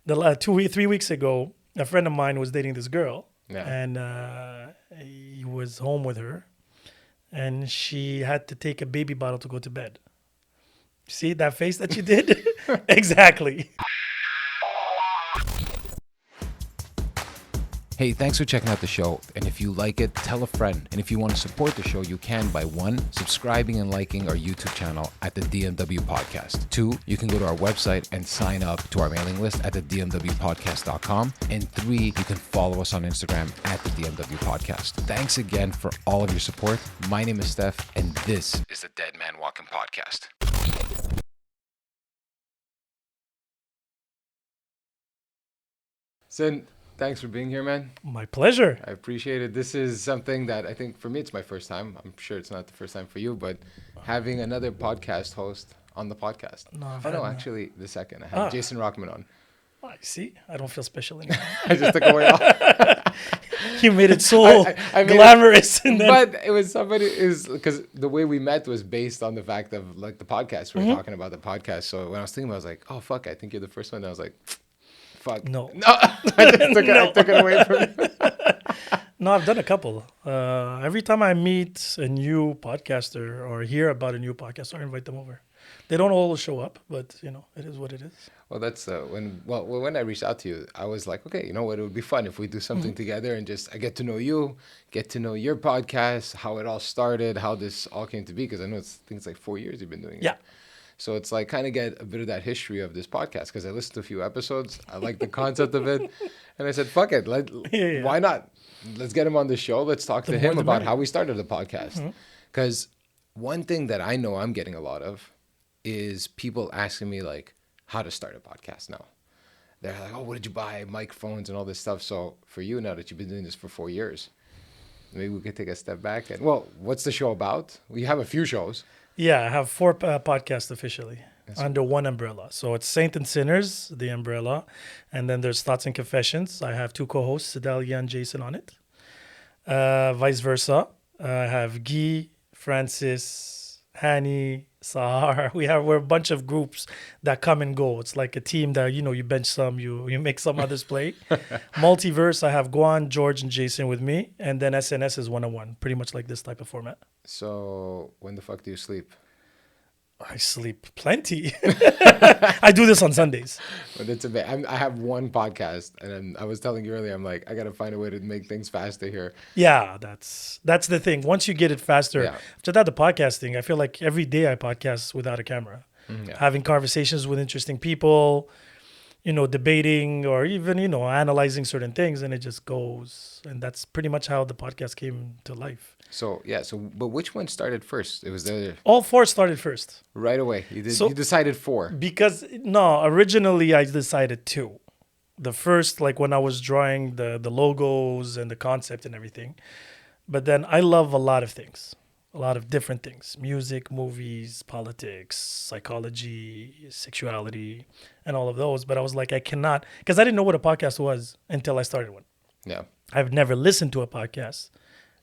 3 weeks ago, a friend of mine was dating this girl, Yeah. and he was home with her, and she had to take a baby bottle to go to bed. See that face that you did? Exactly. Hey, thanks for checking out the show. And if you like it, tell a friend. And if you want to support the show, you can by 1, subscribing and liking our YouTube channel at the DMW Podcast. 2, you can go to our website and sign up to our mailing list at the dmwpodcast.com. And 3, you can follow us on Instagram at the DMW Podcast. Thanks again for all of your support. My name is Stef, and this is the Dead Man Walking Podcast. Sin, thanks for being here, man. My pleasure. I appreciate it. This is something that I think for me, it's my first time. I'm sure it's not the first time for you, but having another podcast host on the podcast. Actually, the second. I had Jason Rockman on. I see. I don't feel special anymore. I just took away all. You made it so glamorous. But it was because the way we met was based on the fact of like the podcast. We were talking about the podcast. So when I was thinking, I was like, oh, fuck, I think you're the first one. And I was like, fuck. No. I took it away from you. No, I've done a couple. Every time I meet a new podcaster or hear about a new podcaster, I invite them over. They don't all show up, but it is what it is. Well, that's when I reached out to you, I was like, okay, you know what? It would be fun if we do something together and I get to know you, get to know your podcast, how it all started, how this all came to be. Because I know I think it's like 4 years you've been doing it. Yeah. So it's like kind of get a bit of that history of this podcast because I listened to a few episodes. I like the concept of it. And I said, fuck it. Why not? Let's get him on the show. Let's talk to him about how we started the podcast. Because one thing that I know I'm getting a lot of is people asking me like how to start a podcast now. They're like, oh, what did you buy? Microphones and all this stuff. So for you, now that you've been doing this for 4 years, maybe we could take a step back. And what's the show about? We have a few shows. Yeah, I have 4 podcasts officially under one umbrella. So it's Saint and Sinners, the umbrella. And then there's Thoughts and Confessions. I have 2 co-hosts, Sedalia and Jason on it. ViceVersa. I have Guy, Francis, Hani, Sahar. We're a bunch of groups that come and go. It's like a team that, you bench some, you make some others play. Multiverse, I have Guan, George, and Jason with me. And then SNS is 1-on-1, pretty much like this type of format. So when the fuck do you sleep? I sleep plenty. I do this on Sundays. But it's I have one podcast, and I was telling you earlier, I'm like, I got to find a way to make things faster here. Yeah, that's the thing. Once you get it faster, after that, the podcasting, I feel like every day I podcast without a camera, having conversations with interesting people, debating or even, analyzing certain things, and it just goes. And that's pretty much how the podcast came to life. But which one started first? It was all 4 started first. Right away. You decided 4. Because, originally I decided 2. The first, like when I was drawing the logos and the concept and everything. But then I love a lot of things, a lot of different things. Music, movies, politics, psychology, sexuality, and all of those. But I was like, I cannot, because I didn't know what a podcast was until I started one. Yeah. I've never listened to a podcast.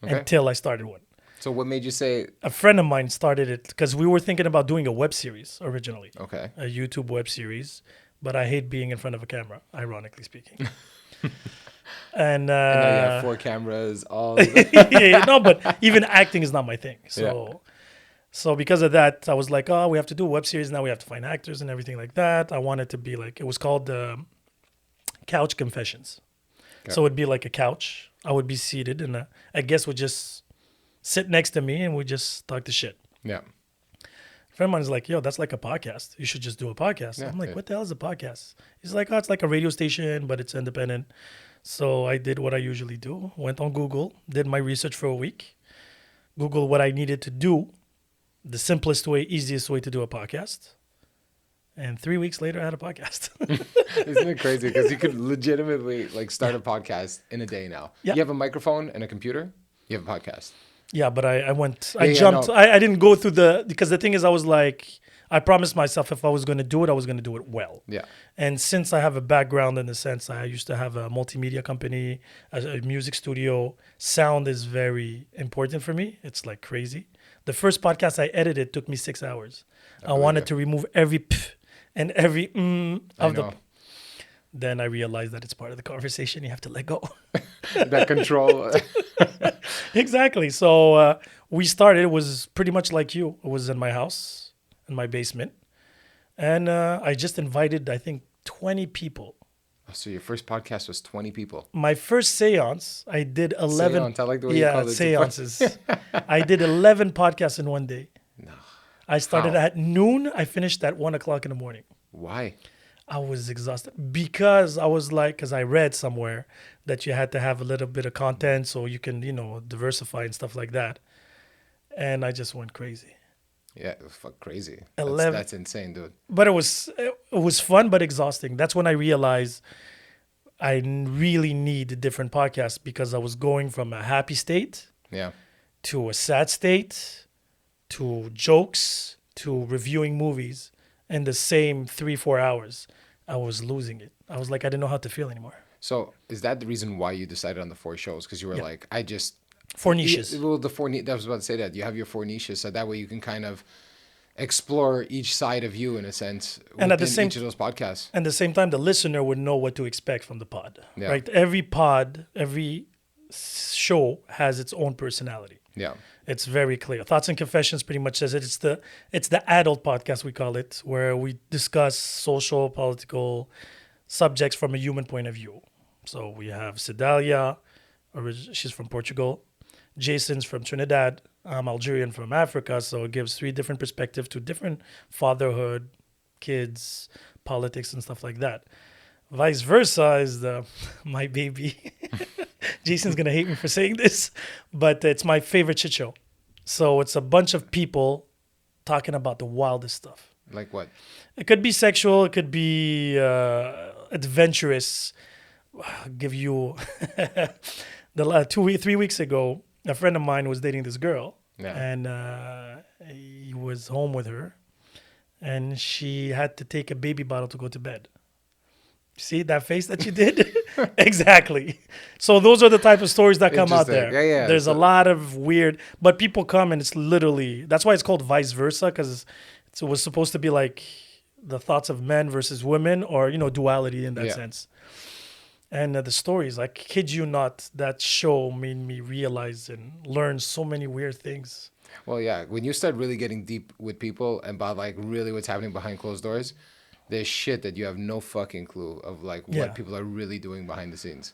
Okay. Until I started one. So what made you say? A friend of mine started it because we were thinking about doing a web series originally. Okay. A YouTube web series, but I hate being in front of a camera, ironically speaking. And now you have 4 cameras, all. No, but even acting is not my thing. So because of that, I was like, oh, we have to do a web series. Now we have to find actors and everything like that. I wanted to be like, it was called Couch Confessions. Okay. So it'd be like a couch. I would be seated and a guest would just sit next to me and we just talk the shit. Yeah. A friend of mine is like, yo, that's like a podcast. You should just do a podcast. I'm like, what the hell is a podcast? He's like, oh, it's like a radio station, but it's independent. So I did what I usually do. Went on Google, did my research for a week. Googled what I needed to do. The simplest way, easiest way to do a podcast. And 3 weeks later, I had a podcast. Isn't it crazy? Because you could legitimately start a podcast in a day now. Yeah. You have a microphone and a computer. You have a podcast. Yeah, but I jumped. No. I didn't go through because the thing is, I was like, I promised myself if I was going to do it, I was going to do it well. Yeah. And since I have a background in the sense, I used to have a multimedia company, a music studio. Sound is very important for me. It's like crazy. The first podcast I edited took me 6 hours. I wanted to remove every p and every of the. then I realized that it's part of the conversation. You have to let go. That control. Exactly. So we started. It was pretty much like you. It was in my house, in my basement. And I just invited, I think, 20 people. So your first podcast was 20 people. My first seance, I did 11. Seance, I like the way you call it. Seances. I did 11 podcasts in one day. No. I started at noon. I finished at 1 o'clock in the morning. Why? I was exhausted because I was like, because I read somewhere that you had to have a little bit of content so you can, diversify and stuff like that. And I just went crazy. Yeah, it was crazy. 11. That's insane, dude. But it was fun, but exhausting. That's when I realized I really need different podcasts because I was going from a happy state to a sad state to jokes to reviewing movies in the same 3-4 hours. I was losing it. I was like, I didn't know how to feel anymore. So is that the reason why you decided on the 4 shows? Because you were like, 4 niches. Well, I was about to say that. You have your 4 niches, so that way you can kind of explore each side of you in a sense and at the same each of those podcasts. And at the same time, the listener would know what to expect from the pod. Yeah. Right? Every show has its own personality. Yeah. It's very clear. Thoughts and Confessions pretty much says it. It's the adult podcast, we call it, where we discuss social, political subjects from a human point of view. So we have Sedalia, she's from Portugal. Jason's from Trinidad. I'm Algerian from Africa. So it gives 3 different perspectives to different fatherhood, kids, politics, and stuff like that. ViceVersa is my baby. Jason's going to hate me for saying this, but it's my favorite shit show. So it's a bunch of people talking about the wildest stuff. Like what? It could be sexual. It could be adventurous. I'll give you 3 weeks ago, a friend of mine was dating this girl, and he was home with her, and she had to take a baby bottle to go to bed. See that face that you did? Exactly. So those are the type of stories that come out there. Yeah. There's a lot of weird, but people come and it's literally, that's why it's called Vice Versa, because it was supposed to be like the thoughts of men versus women, or, duality in that sense. And the stories, I kid you not, that show made me realize and learn so many weird things. Well, yeah, when you start really getting deep with people and about like really what's happening behind closed doors, there's shit that you have no fucking clue of, like what people are really doing behind the scenes.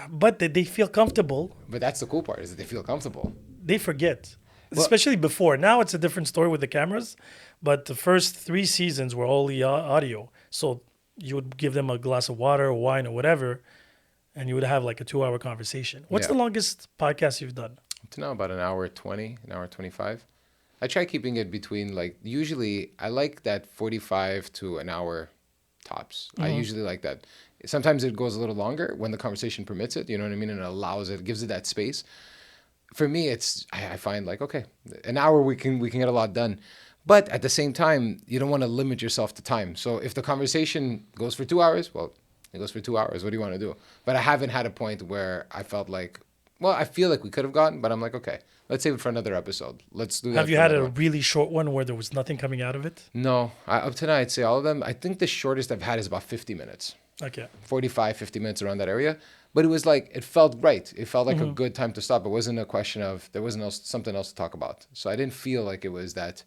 But they feel comfortable. But that's the cool part, is that they feel comfortable. They forget, especially before. Now it's a different story with the cameras, but the first 3 seasons were all audio. So you would give them a glass of water or wine or whatever, and you would have like a 2-hour conversation. What's the longest podcast you've done? To now about an hour 20, an hour 25. I try keeping it between, like, usually I like that 45 to an hour tops. I usually like that. Sometimes it goes a little longer when the conversation permits it, you know what I mean? And it allows it, gives it that space. For me, I find like, okay, an hour we can get a lot done. But at the same time, you don't want to limit yourself to time. So if the conversation goes for 2 hours, well, it goes for 2 hours. What do you want to do? But I haven't had a point where I felt like, well, I feel like we could have gotten, but I'm like, okay, let's save it for another episode. Let's do that. Have you had a really short one where there was nothing coming out of it? No. Up to now, I'd say all of them. I think the shortest I've had is about 50 minutes. Okay. 45, 50 minutes around that area. But it was like, it felt right. It felt like a good time to stop. It wasn't a question of, there wasn't something else to talk about. So I didn't feel like it was that,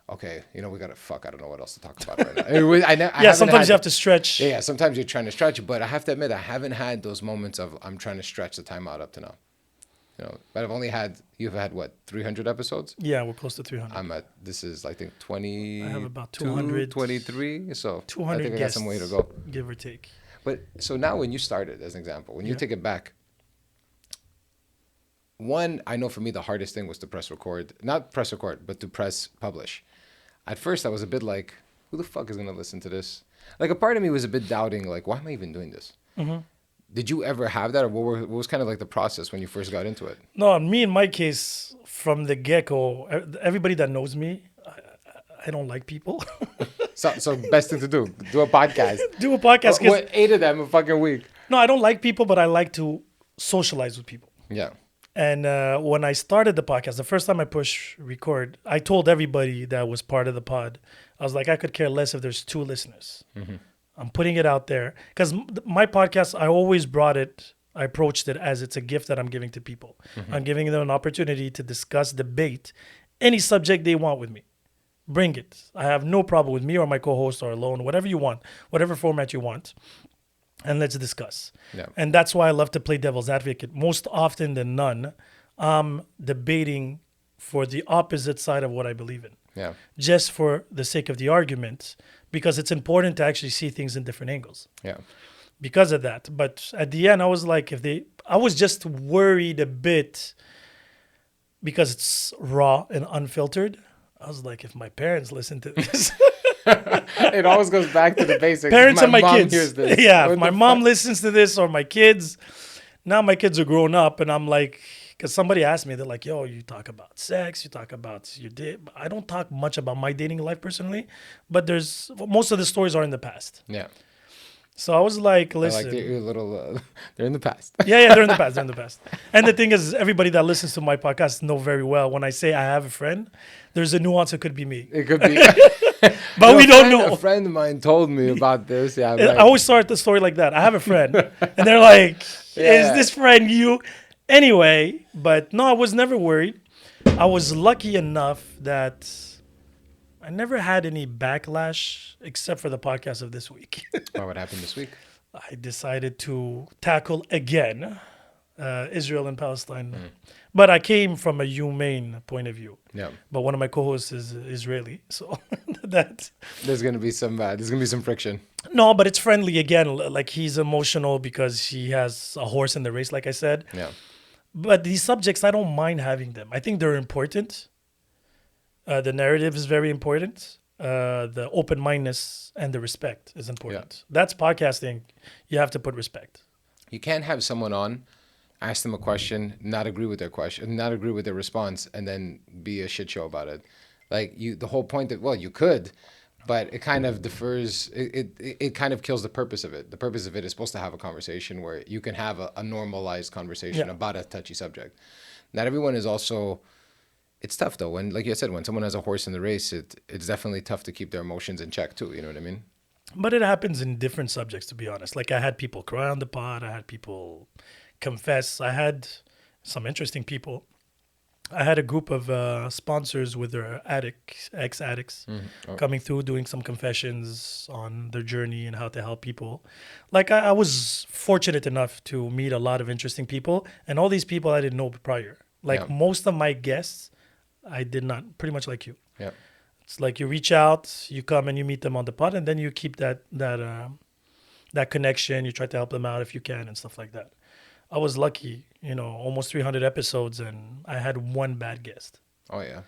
okay, we got to I don't know what else to talk about right now. Sometimes you have to stretch. Yeah, sometimes you're trying to stretch. But I have to admit, I haven't had those moments of, I'm trying to stretch the time out up to now. But you've had what, 300 episodes? Yeah, we're close to 300. This is, I think, 20. I have about 200. 23. So 200 I think guests, I got some way to go. give or take. But so now when you started, as an example, when you take it back, one, I know for me the hardest thing was to press record. Not press record, but to press publish. At first, I was a bit like, who the fuck is going to listen to this? Like, a part of me was a bit doubting, like, why am I even doing this? Mm-hmm. Did you ever have that, or what was kind of like the process when you first got into it? No, me in my case, from the get-go, everybody that knows me, I don't like people. So best thing to do a podcast. Do a podcast. What, 8 of them a fucking week? No, I don't like people, but I like to socialize with people. Yeah. And when I started the podcast, the first time I pushed record, I told everybody that was part of the pod, I was like, I could care less if there's 2 listeners. Mm-hmm. I'm putting it out there because my podcast, I approached it as it's a gift that I'm giving to people. I'm giving them an opportunity to discuss, debate any subject they want with me. Bring it. I have no problem with me or my co-host or alone, whatever you want, whatever format you want. And let's discuss. Yeah. And that's why I love to play devil's advocate. Most often than none, I'm debating for the opposite side of what I believe in. Yeah. Just for the sake of the argument, because it's important to actually see things in different angles. Yeah. Because of that. But at the end, I was like, I was just worried a bit because it's raw and unfiltered. I was like, if my parents listen to this. It always goes back to the basics. Parents and my mom kids. hears this. Yeah, What if my the mom fuck? listens to this or my kids. Now my kids are grown up and I'm like, because somebody asked me, they're like, yo, you talk about sex, you talk about your date. I don't talk much about my dating life personally, but most of the stories are in the past. Yeah. So I was like, I listen. like your little, they're in the past. Yeah, they're in the past. They're in the past. And the thing is, everybody that listens to my podcast know very well when I say I have a friend, there's a nuance. It could be me. It could be. But we don't know. A friend of mine told me about this. Yeah. I always start the story like that. I have a friend. And they're like, is this friend you? Anyway, but no, I was never worried. I was lucky enough that I never had any backlash except for the podcast of this week. What happened this week? I decided to tackle again Israel and Palestine. But I came from a humane point of view. Yeah. But one of my co-hosts is Israeli, so that. There's gonna be some friction. No, but it's friendly again. Like he's emotional because he has a horse in the race, like I said. Yeah. But these subjects, I don't mind having them. I think they're important. The narrative is very important. The open-mindedness and the respect is important. That's podcasting. You have to put respect. You can't have someone on, ask them a question, not agree with their question, not agree with their response, and then be a shit show about it. Like the whole point that, well, you could, but it kind of defers. It kind of kills the purpose of it. The purpose of it is supposed to have a conversation where you can have a normalized conversation about a touchy subject. Not everyone is also. It's tough though. When, like you said, when someone has a horse in the race, it's definitely tough to keep their emotions in check too. You know what I mean? But it happens in different subjects, to be honest. Like I had people cry on the pod. I had people confess. I had some interesting people. I had a group of sponsors with their ex-addicts coming through, doing some confessions on their journey and how to help people. Like I was fortunate enough to meet a lot of interesting people, and all these people I didn't know prior. Like most of my guests, I did not, pretty much like you. Yeah. It's like you reach out, you come and you meet them on the pod, and then you keep that connection. You try to help them out if you can and stuff like that. I was lucky, almost 300 episodes, and I had one bad guest. Oh yeah.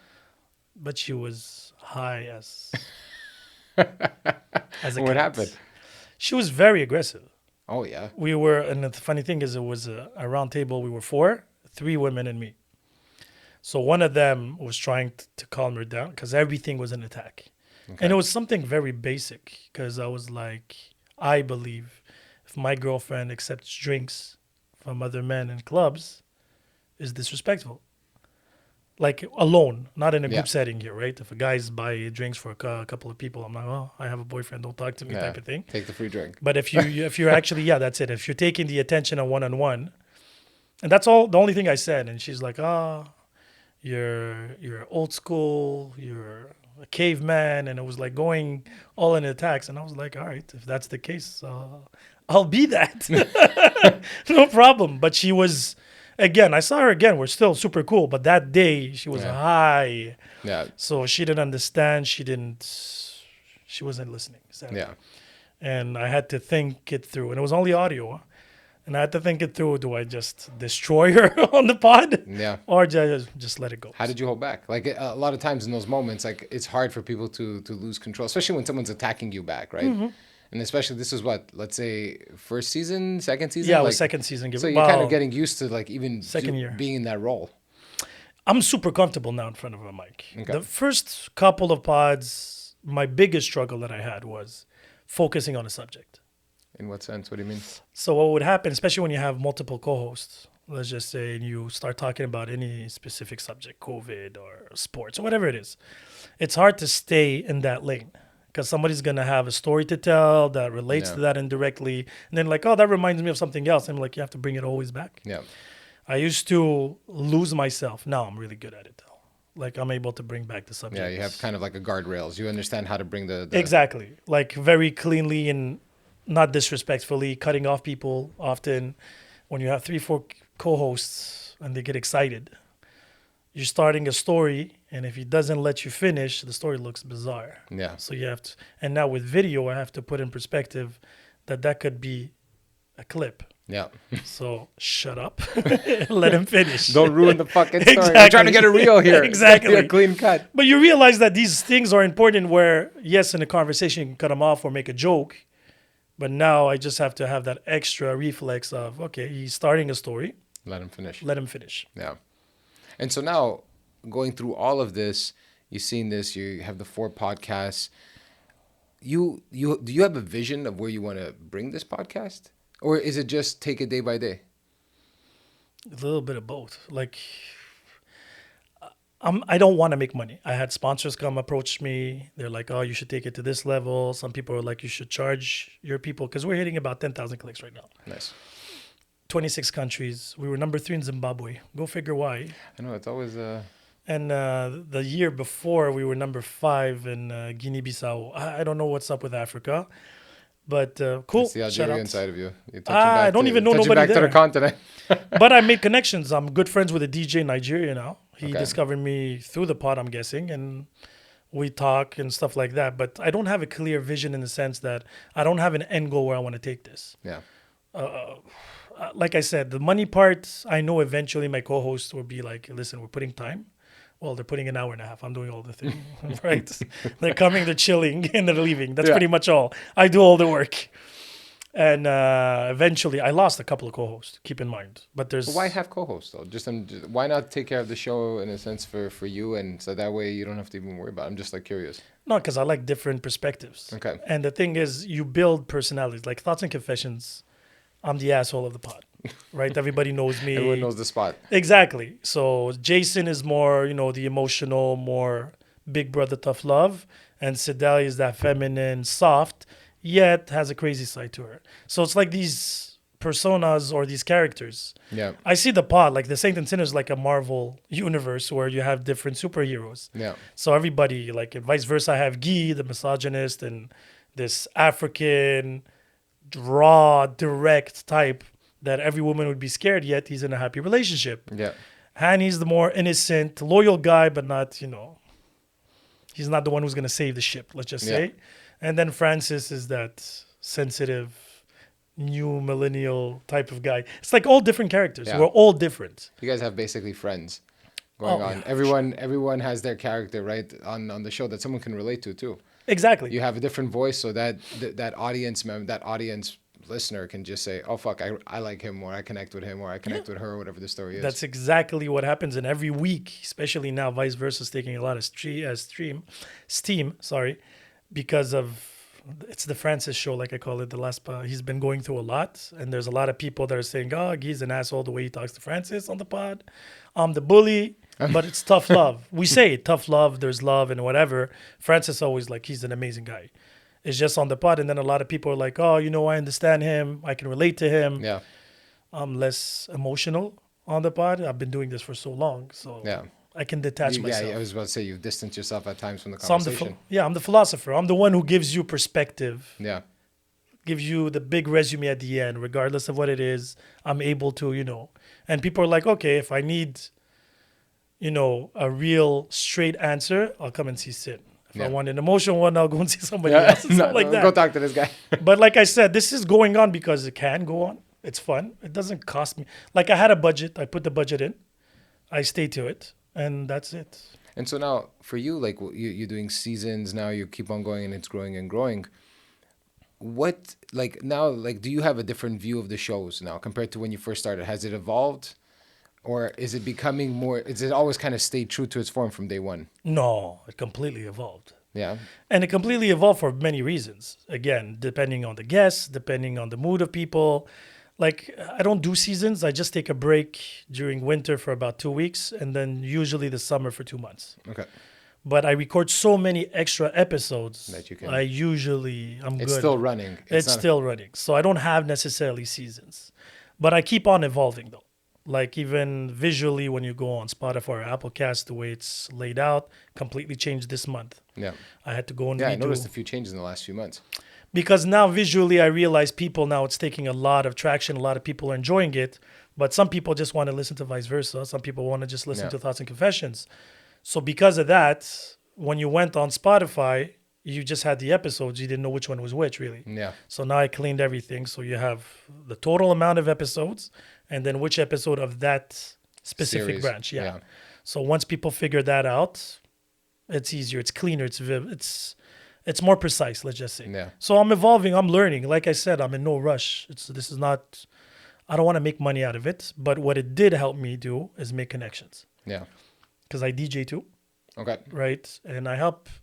But she was high as a What cat. happened? She was very aggressive. Oh yeah. We were, and the funny thing is, it was a round table. We were 3 women and me. So one of them was trying to calm her down because everything was an attack. Okay. And it was something very basic because I was like, I believe if my girlfriend accepts drinks from other men in clubs, is disrespectful. Like alone, not in a group setting here, right? If a guy's buy drinks for a couple of people, I'm like, oh, I have a boyfriend, don't talk to me type of thing. Take the free drink. But if you're actually, that's it. If you're taking the attention on one-on-one, and that's all, the only thing I said. And she's like, you're old school, you're a caveman. And it was like going all in attacks. And I was like, all right, if that's the case, I'll be that. No problem. But she was, again, I saw her again. We're still super cool. But that day she was high. Yeah. So she didn't understand. She wasn't listening. Sadly. Yeah. And I had to think it through. And it was only audio. And I had to think it through. Do I just destroy her on the pod? Yeah. Or just let it go? How did you hold back? Like a lot of times in those moments, like it's hard for people to lose control, especially when someone's attacking you back, right? Mm-hmm. And especially this is what, let's say, first season, second season? Yeah, it was second season. So you're kind of getting used to like even second year being in that role. I'm super comfortable now in front of a mic. Okay. The first couple of pods, my biggest struggle that I had was focusing on a subject. In what sense? What do you mean? So what would happen, especially when you have multiple co-hosts, let's just say, and you start talking about any specific subject, COVID or sports or whatever it is, it's hard to stay in that lane because somebody's going to have a story to tell that relates to that indirectly. And then like, oh, that reminds me of something else. I'm like, you have to bring it always back. Yeah. I used to lose myself. Now I'm really good at it, though. Like, I'm able to bring back the subject. Yeah, you have kind of like a guardrails. You understand how to bring the... Exactly. Like, very cleanly and not disrespectfully, cutting off people often. When you have 3-4 co-hosts and they get excited, you're starting a story, and if he doesn't let you finish, the story looks bizarre. Yeah. So you have to... And now with video, I have to put in perspective that could be a clip. Yeah. So shut up. Let him finish. Don't ruin the fucking story. Exactly. I'm trying to get a reel here. Exactly. A clean cut. But you realize that these things are important where, yes, in a conversation, you can cut them off or make a joke. But now I just have to have that extra reflex of, okay, he's starting a story. Let him finish. Let him finish. Yeah. And so now, going through all of this, you've seen this, you have the 4 podcasts. Do you have a vision of where you want to bring this podcast? Or is it just take it day by day? A little bit of both. Like, I don't want to make money. I had sponsors come approach me. They're like, oh, you should take it to this level. Some people are like, you should charge your people. Because we're hitting about 10,000 clicks right now. Nice. 26 countries. We were number 3 in Zimbabwe. Go figure why. I know, it's always... And the year before, we were number 5 in Guinea-Bissau. I don't know what's up with Africa. But cool. It's the Algerian side of you. I don't even know nobody back there. to the continent. But I made connections. I'm good friends with a DJ in Nigeria now. He discovered me through the pod, I'm guessing, and we talk and stuff like that. But I don't have a clear vision in the sense that I don't have an end goal where I want to take this. Yeah. Like I said, the money part, I know eventually my co-host will be like, listen, we're putting time. Well, they're putting an hour and a half. I'm doing all the thing, right? They're coming, they're chilling, and they're leaving. That's pretty much all. I do all the work. And eventually, I lost a couple of co-hosts, keep in mind. But why have co-hosts, though? Why not take care of the show, in a sense, for you? And so that way you don't have to even worry about it. I'm just, like, curious. No, because I like different perspectives. Okay. And the thing is, you build personalities. Like Thoughts and Confessions, I'm the asshole of the pod. Right? Everybody knows me. Everyone knows the spot. Exactly. So Jason is more, the emotional, more big brother tough love. And Sedalia is that feminine, soft, yet has a crazy side to her. So it's like these personas or these characters. Yeah. I see the pod, like the Saint and Sinners, like a Marvel universe where you have different superheroes. Yeah. So everybody, like vice versa, I have Guy, the misogynist, and this African, raw, direct type that every woman would be scared, yet he's in a happy relationship. Yeah. Hanny's the more innocent, loyal guy, but not, he's not the one who's going to save the ship, let's just say. And then Francis is that sensitive, new millennial type of guy. It's like all different characters. Yeah. We're all different. You guys have basically friends going on. Yeah, everyone has their character, right, on the show that someone can relate to, too. Exactly. You have a different voice, so that audience listener can just say, oh, fuck, I like him, or I connect with him, or I connect with her, whatever the story is. That's exactly what happens. And every week, especially now, ViceVersa is taking a lot of steam, because of, it's the Francis show, like I call it, he's been going through a lot. And there's a lot of people that are saying, oh, he's an asshole the way he talks to Francis on the pod. I'm the bully, but it's tough love. We say tough love, there's love and whatever. Francis always he's an amazing guy. It's just on the pod. And then a lot of people are like, oh, I understand him. I can relate to him. Yeah. I'm less emotional on the pod. I've been doing this for so long. So I can detach myself. Yeah, I was about to say you've distanced yourself at times from the conversation. I'm the philosopher. I'm the one who gives you perspective. Yeah. Gives you the big resume at the end, regardless of what it is. I'm able to, And people are like, okay, if I need, a real straight answer, I'll come and see Sin. If I want an emotional one, I'll go and see somebody else. Something like that. Go talk to this guy. But like I said, this is going on because it can go on. It's fun. It doesn't cost me. Like I had a budget. I put the budget in. I stay to it. And that's it. And so now for you, like you're doing seasons now, you keep on going and it's growing and growing. What, do you have a different view of the shows now compared to when you first started? Has it evolved? Or is it becoming more, is it always kind of stayed true to its form from day one? No, it completely evolved. Yeah. And it completely evolved for many reasons. Again, depending on the guests, depending on the mood of people. Like, I don't do seasons. I just take a break during winter for about 2 weeks and then usually the summer for 2 months. Okay. but I record so many extra episodes that you can. I'm good. It's still running. It's still running. So I don't have necessarily seasons, but I keep on evolving though. Like even visually, when you go on Spotify or Apple Cast, the way it's laid out completely changed this month. Yeah. I had to go and I noticed a few changes in the last few months. Because now visually, I realize people now it's taking a lot of traction. A lot of people are enjoying it, but some people just want to listen to ViceVersa. Some people want to just listen to Thoughts and Confessions. So because of that, when you went on Spotify, you just had the episodes. You didn't know which one was which, really. Yeah. So now I cleaned everything. So you have the total amount of episodes and then which episode of that specific Series. branch. Yeah. So once people figure that out, it's easier. It's cleaner. It's more precise, let's just say. Yeah. So I'm evolving. I'm learning. Like I said, I'm in no rush. This is not, I don't want to make money out of it. But what it did help me do is make connections. Yeah. Because I DJ too. Okay. Right. And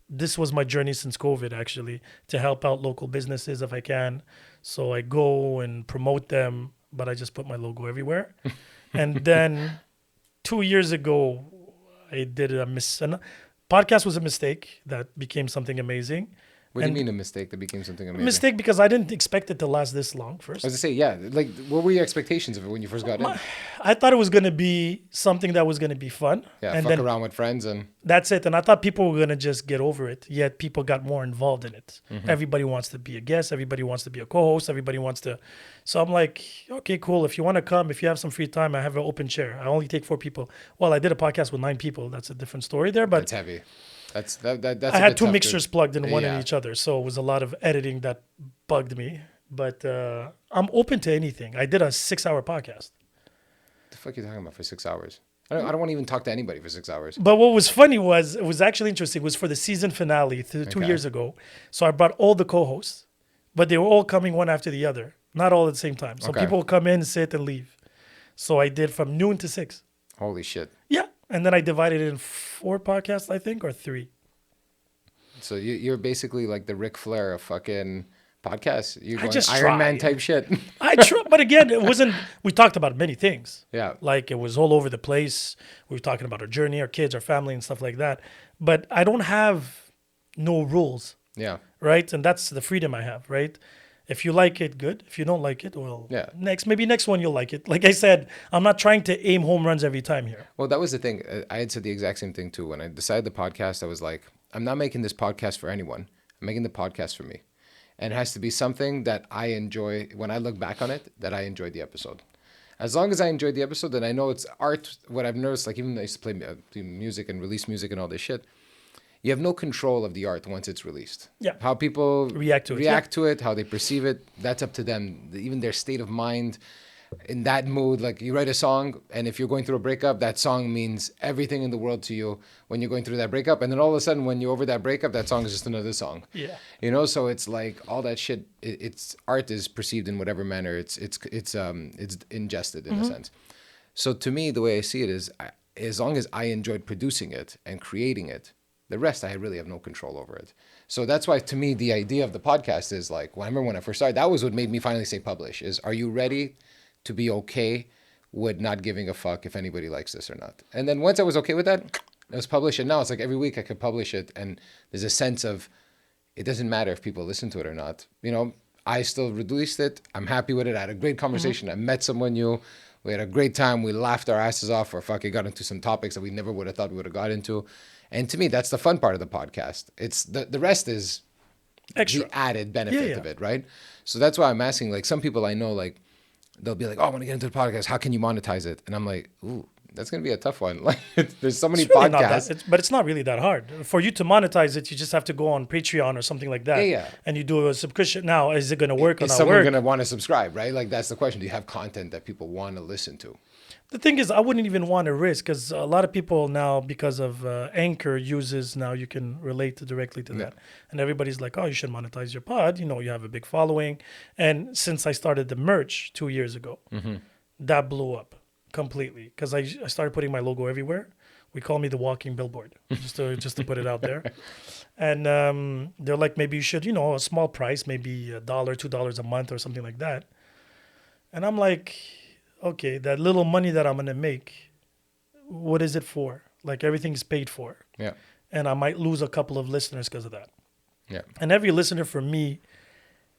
this was my journey since COVID, actually, to help out local businesses if I can. So I go and promote them, but I just put my logo everywhere. And then 2 years ago, I did podcast was a mistake that became something amazing. What do you mean a mistake that became something amazing? A mistake because I didn't expect it to last this long first. I was going to say, like, what were your expectations of it when you first got in? I thought it was going to be something that was going to be fun. Yeah, and fuck around with friends and... That's it. And I thought people were going to just get over it. Yet people got more involved in it. Mm-hmm. Everybody wants to be a guest. Everybody wants to be a co-host. Everybody wants to... So I'm like, okay, cool. If you want to come, if you have some free time, I have an open chair. I only take 4 people. Well, I did a podcast with 9 people. That's a different story there, but... It's heavy. That's I had 2 mixers plugged in, one in each other, so it was a lot of editing that bugged me. But I'm open to anything. I did a 6-hour podcast. The fuck are you talking about for 6 hours? I don't want to even talk to anybody for 6 hours. But what was funny was, it was actually interesting, was for the season finale 2 years ago. So I brought all the co-hosts, but they were all coming one after the other, not all at the same time. So people would come in, sit, and leave. So I did from noon to 6. Holy shit. Yeah. And then I divided it in 4 podcasts, I think, or 3. So you're basically like the Ric Flair of fucking podcasts. You're going just Iron Man type shit. I try, but again, it wasn't. We talked about many things. Yeah. Like it was all over the place. We were talking about our journey, our kids, our family, and stuff like that. But I don't have no rules. Yeah. Right, and that's the freedom I have. Right. If you like it, good. If you don't like it, well, maybe next one you'll like it. Like I said, I'm not trying to aim home runs every time here. Well, that was the thing. I had said the exact same thing too. When I decided the podcast, I was like, I'm not making this podcast for anyone. I'm making the podcast for me. And it has to be something that I enjoy. When I look back on it, that I enjoyed the episode. As long as I enjoyed the episode, then I know it's art. What I've noticed, like even though I used to play music and release music and all this shit, you have no control of the art once it's released. Yeah. How people react to it, how they perceive it, that's up to them. Even their state of mind in that mood. Like you write a song, and if you're going through a breakup, that song means everything in the world to you when you're going through that breakup. And then all of a sudden, when you're over that breakup, that song is just another song. Yeah. You know, so it's like all that shit. It's art is perceived in whatever manner it's ingested in a sense. So to me, the way I see it is, as long as I enjoyed producing it and creating it, the rest, I really have no control over it. So that's why, to me, the idea of the podcast is like, I remember when I first started, that was what made me finally say publish, is are you ready to be okay with not giving a fuck if anybody likes this or not? And then once I was okay with that, I was published. And now it's like every week I could publish it. And there's a sense of, it doesn't matter if people listen to it or not. You know, I still released it. I'm happy with it. I had a great conversation. I met someone new. We had a great time. We laughed our asses off, or fucking got into some topics that we never would have thought we would have got into. And to me, that's the fun part of the podcast. It's the rest is extra, the added benefit of it, right? So that's why I'm asking, like, some people I know, like, they'll be like, oh, I want to get into the podcast. How can you monetize it? And I'm like, ooh, that's going to be a tough one. Like, there's so many podcasts. But it's not really that hard. For you to monetize it, you just have to go on Patreon or something like that. Yeah. And you do a subscription. Now, is it going to work or not work? Is someone going to want to subscribe, right? Like, that's the question. Do you have content that people want to listen to? The thing is, I wouldn't even want to risk, because a lot of people now, because of Anchor uses, now you can relate directly to that. And everybody's like, oh, you should monetize your pod. You know, you have a big following. And since I started the merch 2 years ago, that blew up completely, because I started putting my logo everywhere. We call me the walking billboard, just to put it out there. And they're like, maybe you should, a small price, maybe $1, $2 a month or something like that. And I'm like, okay, that little money that I'm going to make, what is it for? Like, everything's paid for. Yeah. and I might lose a couple of listeners because of that. Yeah. And every listener for me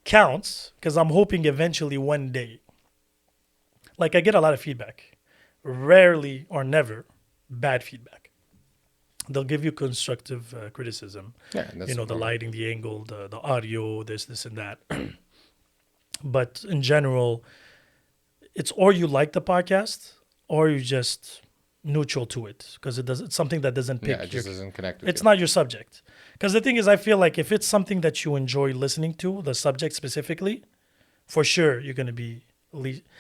counts because I'm hoping eventually one day, like I get a lot of feedback, rarely or never bad feedback. They'll give you constructive criticism. Yeah, that's the lighting, the angle, the audio, this and that. But in general, it's or you like the podcast or you just neutral to it because it's something that doesn't pick. Yeah, it just doesn't connect with it's you. not your subject. Because the thing is, I feel like if it's something that you enjoy listening to, the subject specifically, for sure you're going to be,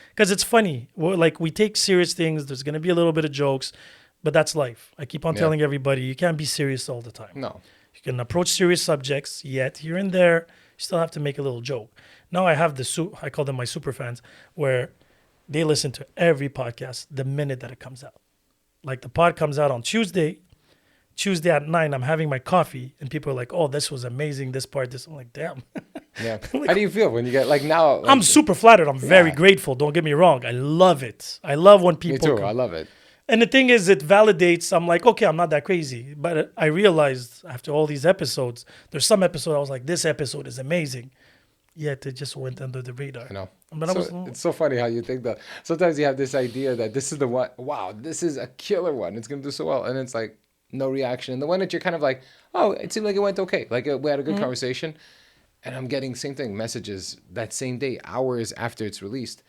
because it's funny. Like we take serious things. There's going to be a little bit of jokes, but that's life. I keep on telling everybody, you can't be serious all the time. No. You can approach serious subjects, yet here and there, you still have to make a little joke. Now I have I call them my super fans, where they listen to every podcast the minute that it comes out. Like the pod comes out on Tuesday at 9, I'm having my coffee, and people are like, "Oh, this was amazing. This part, this." I'm like, "Damn." Yeah. How do you feel when you get like now? Like, I'm super flattered. I'm very grateful. Don't get me wrong. I love it. I love when people. Me too. I love it. And the thing is, it validates. I'm like, okay, I'm not that crazy. But I realized after all these episodes, there's some episode I was like, this episode is amazing. Yet it just went under the radar. I know. But It's so funny how you think that. Sometimes you have this idea that this is the one. Wow, this is a killer one. It's gonna do so well, and it's like no reaction. And the one that you're kind of like, oh, it seemed like it went okay. Like we had a good conversation, and I'm getting same thing messages that same day, hours after it's released.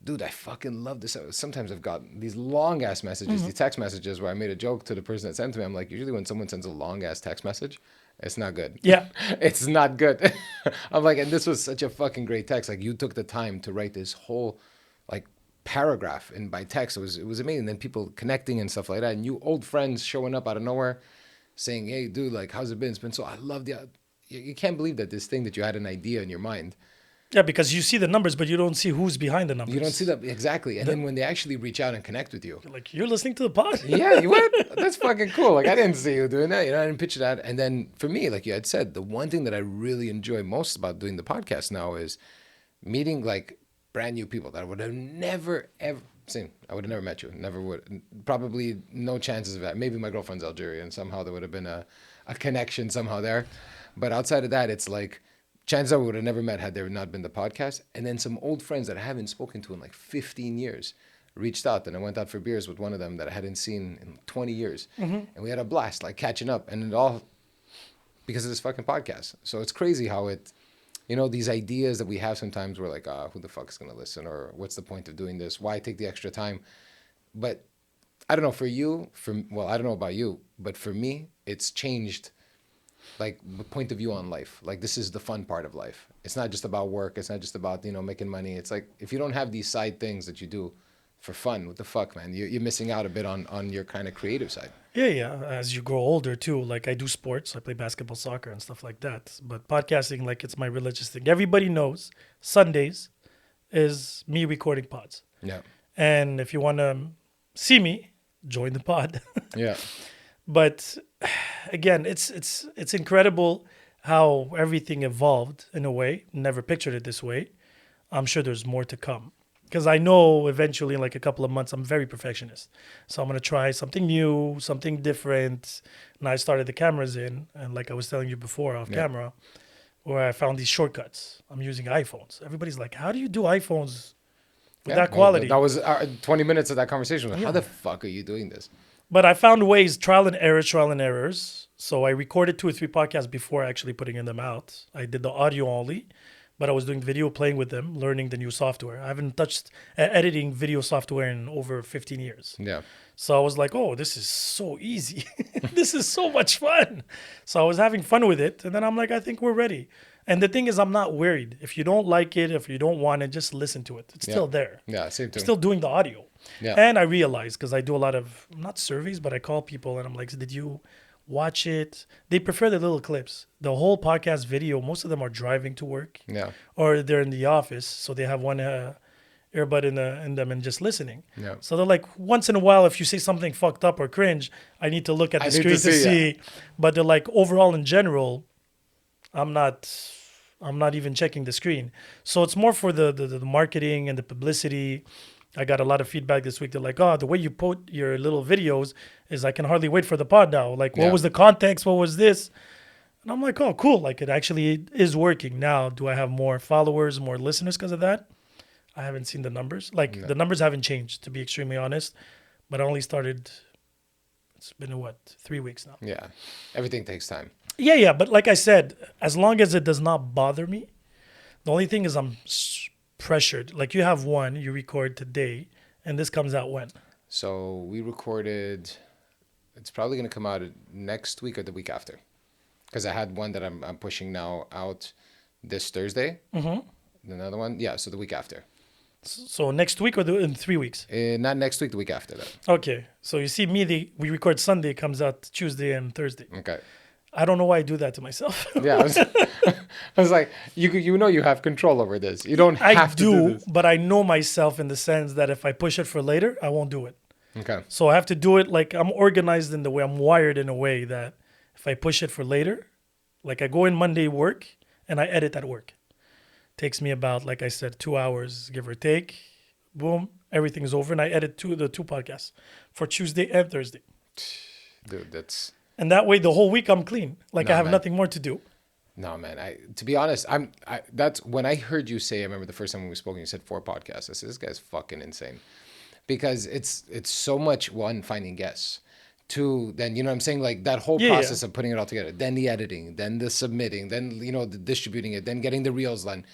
Dude, I fucking love this. Sometimes I've got these long ass messages, these text messages where I made a joke to the person that sent to me. I'm like, usually when someone sends a long ass text message, it's not good. Yeah. It's not good. I'm like, and this was such a fucking great text. Like you took the time to write this whole like paragraph and by text. It was amazing. Then people connecting and stuff like that. And you old friends showing up out of nowhere saying, hey dude, like, how's it been? It's been so, I love you can't believe that this thing that you had an idea in your mind. Yeah, because you see the numbers, but you don't see who's behind the numbers. You don't see that exactly. And then when they actually reach out and connect with you, you're like, you're listening to the pod. yeah, you what? That's fucking cool. Like I didn't see you doing that. I didn't picture that. And then for me, like you had said, the one thing that I really enjoy most about doing the podcast now is meeting like brand new people that I would have never ever seen. I would have never met you. Never would. Probably no chances of that. Maybe my girlfriend's Algerian. Somehow there would have been a connection somehow there. But outside of that, it's like chances I would have never met had there not been the podcast. And then some old friends that I haven't spoken to in like 15 years reached out, and I went out for beers with one of them that I hadn't seen in 20 years. And we had a blast, like catching up, and it all because of this fucking podcast. So it's crazy how it, these ideas that we have sometimes we're like, who the fuck is going to listen? Or what's the point of doing this? Why take the extra time? But I don't know, for you, I don't know about you, but for me, it's changed like the point of view on life. Like this is the fun part of life. It's not just about work. It's not just about, making money. It's like, if you don't have these side things that you do for fun, what the fuck, man? You're missing out a bit on your kind of creative side. Yeah. As you grow older too, like I do sports, I play basketball, soccer and stuff like that. But podcasting, like it's my religious thing. Everybody knows Sundays is me recording pods. Yeah. And if you want to see me, join the pod. Yeah. But again, it's incredible how everything evolved in a way. Never pictured it this way. I'm sure there's more to come. Because I know eventually in like a couple of months, I'm very perfectionist. So I'm going to try something new, something different. And I started the cameras in. And like I was telling you before off camera, where I found these shortcuts. I'm using iPhones. Everybody's like, how do you do iPhones with that quality? That was 20 minutes of that conversation. Like, how the fuck are you doing this? But I found ways, trial and errors. So I recorded 2 or 3 podcasts before actually putting them out. I did the audio only, but I was doing video, playing with them, learning the new software. I haven't touched editing video software in over 15 years. Yeah. So I was like, oh, this is so easy. This is so much fun. So I was having fun with it. And then I'm like, I think we're ready. And the thing is, I'm not worried. If you don't like it, if you don't want it, just listen to it. It's still there. Yeah, same thing. Still doing the audio. Yeah. And I realized, because I do a lot of, not surveys, but I call people and I'm like, did you watch it? They prefer the little clips. The whole podcast video, most of them are driving to work. Yeah. Or they're in the office. So they have one earbud in them and just listening. Yeah. So they're like, once in a while, if you say something fucked up or cringe, I need to look at the screen to see. But they're like, overall, in general, I'm not even checking the screen. So it's more for the marketing and the publicity. I got a lot of feedback this week. They're like, oh, the way you put your little videos is I can hardly wait for the pod now. Like, what was the context? What was this? And I'm like, oh, cool. Like, it actually is working. Now, do I have more followers, more listeners because of that? I haven't seen the numbers. Like, the numbers haven't changed, to be extremely honest. But I only started, it's been, 3 weeks now. Yeah. Everything takes time. Yeah. But like I said, as long as it does not bother me, the only thing is I'm pressured. Like, you have one, you record today, and this comes out when? So we recorded, it's probably going to come out next week or the week after. Because I had one that I'm pushing now out this Thursday. Mm-hmm. Another one, so the week after. So next week or in 3 weeks? Not next week, the week after that. Okay. So you see me, we record Sunday, it comes out Tuesday and Thursday. Okay. I don't know why I do that to myself. Yeah, I was like, you know you have control over this. You don't have to do this. But I know myself in the sense that if I push it for later, I won't do it. Okay. So I have to do it like I'm organized in the way, I'm wired in a way that if I push it for later, like I go in Monday work and I edit at work. Takes me about, like I said, 2 hours, give or take. Boom, everything is over. And I edit the two podcasts for Tuesday and Thursday. Dude, that's... And that way, the whole week, I'm clean. Like, I have nothing more to do. No, man. To be honest, that's when I heard you say, I remember the first time when we spoke and you said 4 podcasts. I said, this guy's fucking insane. Because it's so much, one, finding guests. 2, then, you know what I'm saying? Like, that whole process of putting it all together. Then the editing, then the submitting, then, the distributing it, then getting the reels done.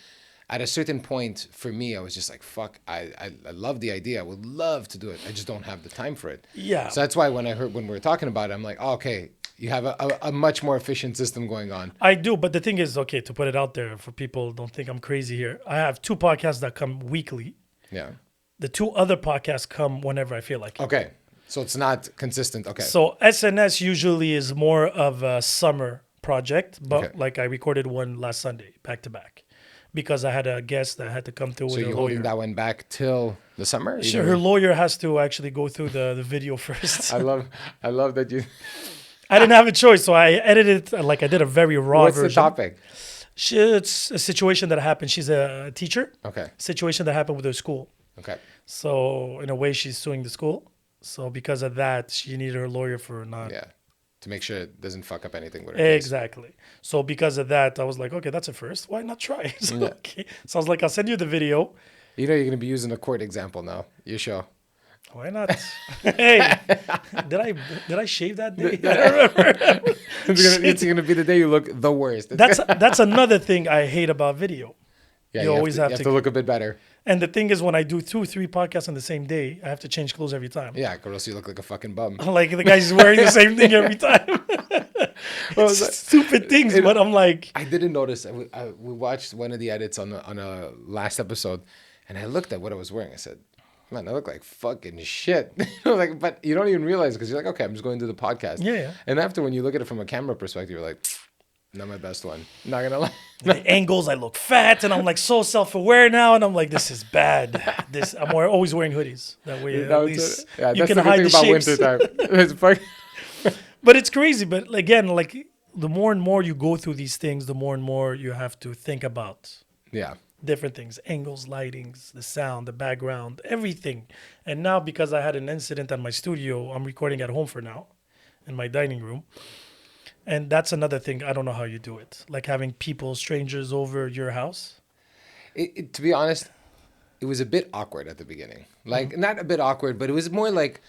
At a certain point, for me, I was just like, fuck, I love the idea. I would love to do it. I just don't have the time for it. Yeah. So that's why when we were talking about it, I'm like, oh, okay, you have a much more efficient system going on. I do, but the thing is, okay, to put it out there for people don't think I'm crazy here, I have 2 podcasts that come weekly. Yeah. The 2 other podcasts come whenever I feel like it. Okay. So it's not consistent. Okay. So SNS usually is more of a summer project, but like I recorded one last Sunday, back to back. Because I had a guest that had to come through with a lawyer. So you're holding that one back till the summer? Sure, her lawyer has to actually go through the video first. I love that you... I didn't have a choice, so I edited it like I did a very raw version. What's the topic? It's a situation that happened. She's a teacher. Okay. Situation that happened with her school. Okay. So in a way, she's suing the school. So because of that, she needed her lawyer for not... Yeah. To make sure it doesn't fuck up anything with her Exactly. Case. So because of that, I was like, okay, that's a first. Why not try? So, okay. So I was like, I'll send you the video. You know you're going to be using a court example now. Your show. Why not? Hey, did I shave that day? I don't remember. It's going to be the day you look the worst. That's another thing I hate about video. Yeah, you always have to look a bit better. And the thing is, when I do 2, 3 podcasts on the same day, I have to change clothes every time. Yeah, or else you look like a fucking bum. Like the guy's wearing the same thing every time. Stupid things, but I'm like... I didn't notice. We watched one of the edits on a last episode, and I looked at what I was wearing. I said, man, I look like fucking shit. Like, but you don't even realize because you're like, okay, I'm just going to do the podcast. Yeah. And after, when you look at it from a camera perspective, you're like... Not my best one. Not gonna lie. The angles, I look fat, and I'm like so self-aware now, and I'm like, this is bad. I'm always wearing hoodies. That way, at least you can hide the shapes. Wintertime. But it's crazy. But again, like the more and more you go through these things, the more and more you have to think about. Yeah. Different things, angles, lightings, the sound, the background, everything. And now because I had an incident at my studio, I'm recording at home for now, in my dining room. And that's another thing. I don't know how you do it. Like having people, strangers over your house. To be honest, it was a bit awkward at the beginning. Like, not a bit awkward, but it was more like,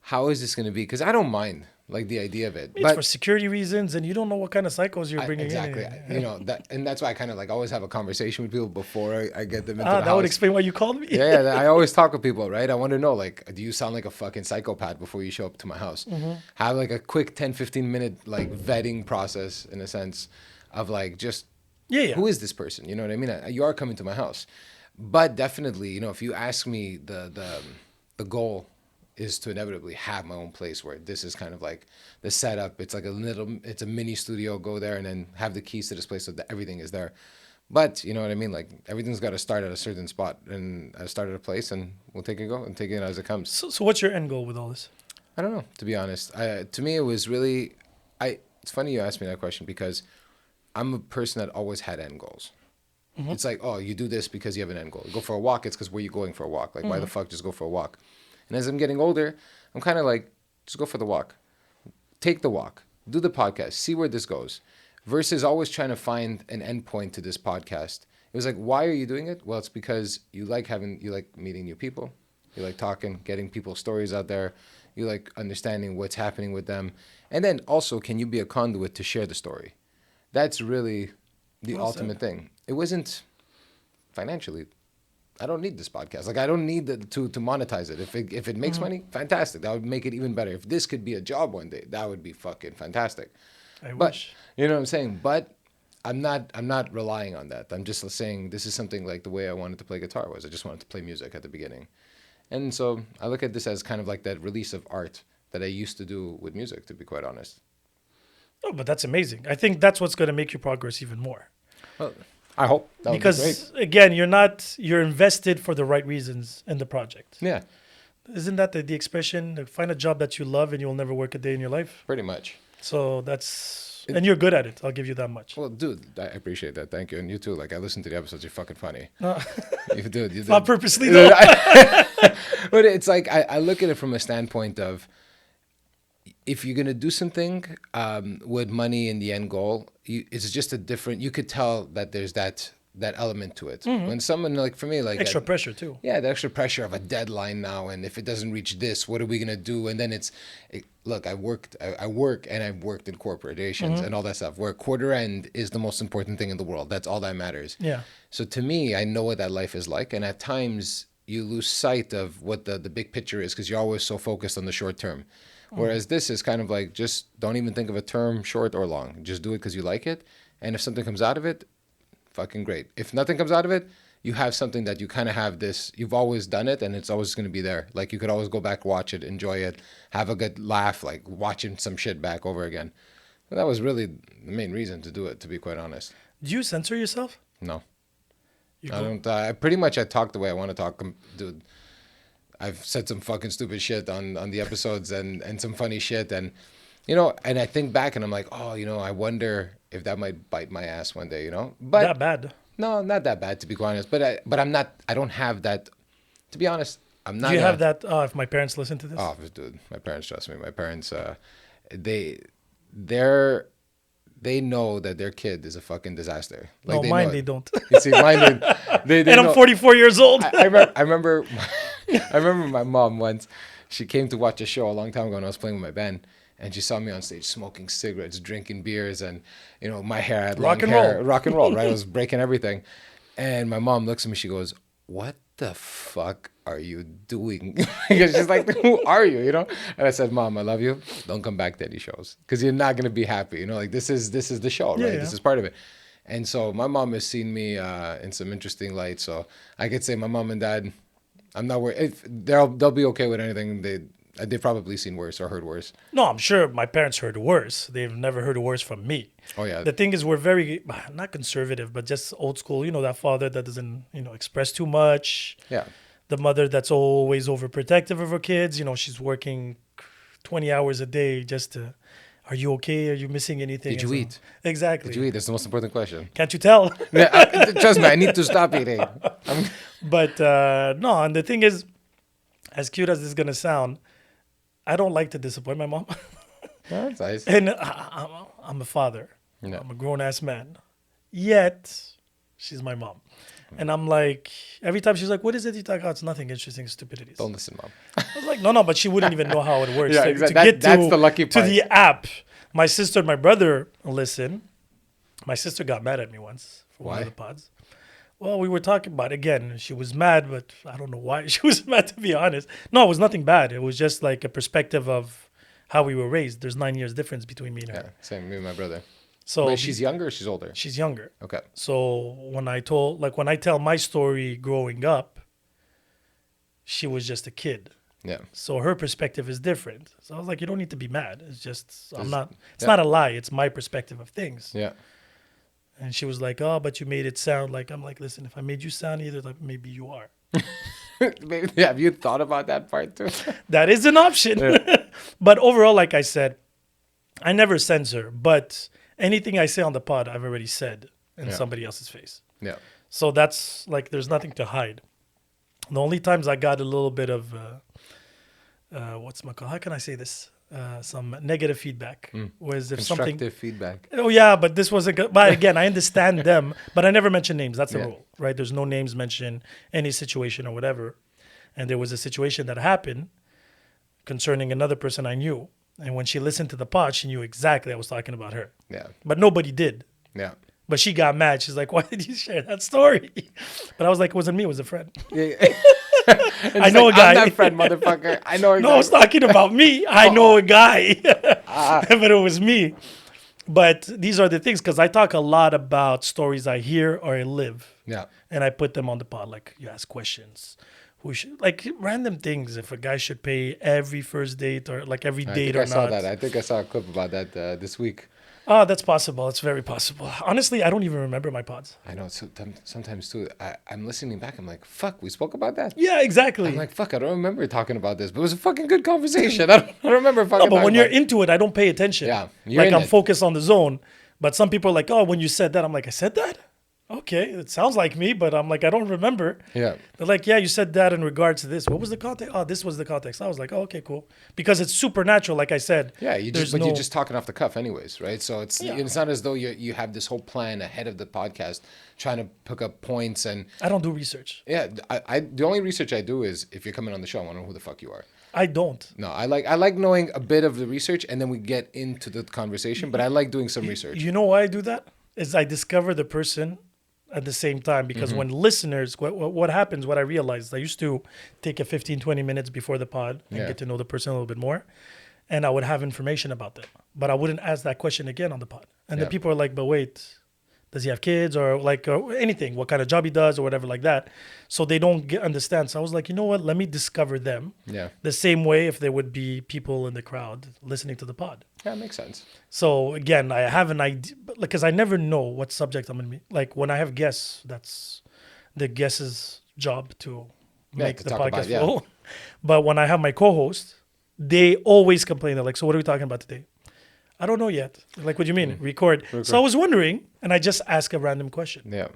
how is this going to be? Because I don't mind, like, the idea of it. It's for security reasons, and you don't know what kind of psychos you're bringing in. Exactly. You know, and that's why I kind of, like, always have a conversation with people before I get them into the house. That would explain why you called me? Yeah, I always talk with people, right? I want to know, like, do you sound like a fucking psychopath before you show up to my house? Mm-hmm. Have, like, a quick 10, 15-minute, like, vetting process, in a sense, of, like, just, who is this person? You know what I mean? You are coming to my house. But definitely, you know, if you ask me, the goal is to inevitably have my own place where this is kind of like the setup. It's like it's a mini studio, go there and then have the keys to this place so that everything is there. But you know what I mean? Like everything's got to start at a certain spot, and I start at a place and we'll take it as it comes. So what's your end goal with all this? I don't know, to be honest. To me, it was really, it's funny you asked me that question because I'm a person that always had end goals. It's like, oh, you do this because you have an end goal. You go for a walk, it's because where you're going for a walk. Like, why the fuck just go for a walk? And as I'm getting older, I'm kind of like, just go for the walk. Take the walk. Do the podcast. See where this goes. Versus always trying to find an end point to this podcast. It was like, why are you doing it? Well, it's because you like meeting new people. You like talking, getting people's stories out there. You like understanding what's happening with them. And then also, can you be a conduit to share the story? That's really the ultimate thing. It wasn't financially. I don't need this podcast. Like, I don't need to monetize it. If it makes money, fantastic. That would make it even better. If this could be a job one day, that would be fucking fantastic. I wish. You know what I'm saying? But I'm not relying on that. I'm just saying this is something like the way I wanted to play guitar was. I just wanted to play music at the beginning. And so I look at this as kind of like that release of art that I used to do with music, to be quite honest. Oh, but that's amazing. I think that's what's going to make you progress even more. Well, I hope. That would be because, great. again, you're invested for the right reasons in the project. Yeah. Isn't that the expression? Like, find a job that you love and you'll never work a day in your life. Pretty much. So and you're good at it. I'll give you that much. Well, dude, I appreciate that. Thank you. And you too. Like, I listen to the episodes. You're fucking funny. No. You did. Not purposely, though. But it's like, I look at it from a standpoint of, if you're going to do something with money in the end goal, it's just a different, you could tell that there's that element to it. When someone, like for me, like Extra pressure, too. Yeah, the extra pressure of a deadline now, and if it doesn't reach this, what are we gonna do? And then look, I work and I've worked in corporations and all that stuff, where quarter end is the most important thing in the world. That's all that matters. Yeah. So to me, I know what that life is like, and at times you lose sight of what the big picture is because you're always so focused on the short term. Whereas this is kind of like, just don't even think of a term, short or long. Just do it because you like it, and if something comes out of it, fucking great. If nothing comes out of it, you have something that you kind of have this, you've always done it and it's always going to be there. Like, you could always go back, watch it, enjoy it, have a good laugh, like watching some shit back over again. And that was really the main reason to do it, to be quite honest. Do you censor yourself? No. I don't. I talk the way I want to talk. Dude, I've said some fucking stupid shit on the episodes and some funny shit. And, and I think back and I'm like, oh, I wonder if that might bite my ass one day, But that bad? No, not that bad, to be quite honest. But I'm not, I don't have that, to be honest, I'm not. Do you have that, if my parents listen to this? Oh, dude, my parents, trust me. My parents, they know that their kid is a fucking disaster. Like, no, mine, they don't. You see, mine, they and I'm 44 years old. I remember my mom once, she came to watch a show a long time ago when I was playing with my band. And she saw me on stage smoking cigarettes, drinking beers, and, my hair had long hair. Rock and roll, right? I was breaking everything. And my mom looks at me, she goes, what the fuck are you doing? Because she's like, who are you, And I said, Mom, I love you. Don't come back to any shows. Because you're not going to be happy, Like, this is the show, right? Yeah. This is part of it. And so my mom has seen me in some interesting light. So I could say my mom and dad, I'm not worried. They'll be okay with anything. They've probably seen worse or heard worse. No, I'm sure my parents heard worse. They've never heard worse from me. Oh, yeah. The thing is, we're very, not conservative, but just old school. That father that doesn't, express too much. Yeah. The mother that's always overprotective of her kids. She's working 20 hours a day just to, are you okay? Are you missing anything? Did you eat? Exactly. Did you eat? That's the most important question. Can't you tell? Trust me, I need to stop eating. But no, and the thing is, as cute as this is going to sound, I don't like to disappoint my mom. That's nice. And I'm a father. Yeah. I'm a grown-ass man. Yet, she's my mom. And I'm like, every time she's like, what is it you talk about? It's nothing interesting, stupidities. Don't listen, Mom. I was like, no, but she wouldn't even know how it works. Yeah, Like, exactly. That's the lucky part. To the app. My sister and my brother listen. My sister got mad at me once for one of the pods. Well, we were talking about, again, she was mad, but I don't know why she was mad, to be honest. No, it was nothing bad. It was just like a perspective of how we were raised. There's 9 years difference between me and her. Yeah, same, me and my brother. So wait, she's younger or she's older? She's younger. Okay. So when I tell my story growing up, she was just a kid. Yeah. So her perspective is different. So I was like, you don't need to be mad. It's just, it's not a lie. It's my perspective of things. Yeah. And she was like, oh, but you made it sound like, I'm like, listen, if I made you sound either, like, maybe you are. Have you thought about that part too? That is an option. Yeah. But overall, like I said, I never censor, but anything I say on the pod, I've already said in somebody else's face. Yeah. So that's like, there's nothing to hide. The only times I got a little bit of, how can I say this? Some negative feedback was if something. Constructive feedback. Oh yeah, but this wasn't good. But again, I understand them, but I never mention names. That's the rule, right? There's no names mentioned, any situation or whatever. And there was a situation that happened concerning another person I knew. And when she listened to the pod, she knew exactly I was talking about her. Yeah. But nobody did. Yeah. But she got mad. She's like, why did you share that story? But I was like, it wasn't me, it was a friend. Yeah. I know a guy. I'm that friend, motherfucker. I know a guy. No, I was talking about me. I know a guy. But it was me. But these are the things, because I talk a lot about stories I hear or I live. Yeah. And I put them on the pod. Like, you ask questions. Who should, like, random things. If a guy should pay every first date or like every date or not. I saw that. I think I saw a clip about that this week. Oh, that's possible. It's very possible. Honestly, I don't even remember my pods. I know. Sometimes too, I'm listening back. I'm like, fuck, we spoke about that. Yeah, exactly. I'm like, fuck, I don't remember talking about this, but it was a fucking good conversation. I don't remember fucking. No, but when you're into it, I don't pay attention. Yeah, like I'm focused on the zone. But some people are like, oh, when you said that, I'm like, I said that? Okay, it sounds like me, but I'm like, I don't remember. Yeah. They're like, yeah, you said that in regards to this. What was the context? Oh, this was the context. I was like, oh, okay, cool. Because it's supernatural, like I said. Yeah, you're just talking off the cuff anyways, right? So it's not as though you have this whole plan ahead of the podcast trying to pick up points and... I don't do research. Yeah, the only research I do is if you're coming on the show, I want to know who the fuck you are. I don't. No, I like knowing a bit of the research and then we get into the conversation, but I like doing some research. You know why I do that? Is I discover the person at the same time, because when listeners, what happens, what I realized, I used to take a 15, 20 minutes before the pod and get to know the person a little bit more. And I would have information about them, but I wouldn't ask that question again on the pod. And then people are like, but wait, does he have kids or like or anything, what kind of job he does or whatever like that. So they don't understand. So I was like, you know what, let me discover them. Yeah. The same way if there would be people in the crowd listening to the pod. Yeah, it makes sense. So again, I have an idea because I never know what subject I'm going to be. Like when I have guests, that's the guest's job to make the podcast flow. But when I have my co-host, they always complain. They're like, so what are we talking about today? I don't know yet. Like, what do you mean? Record. So I was wondering, and I just asked a random question. Yeah.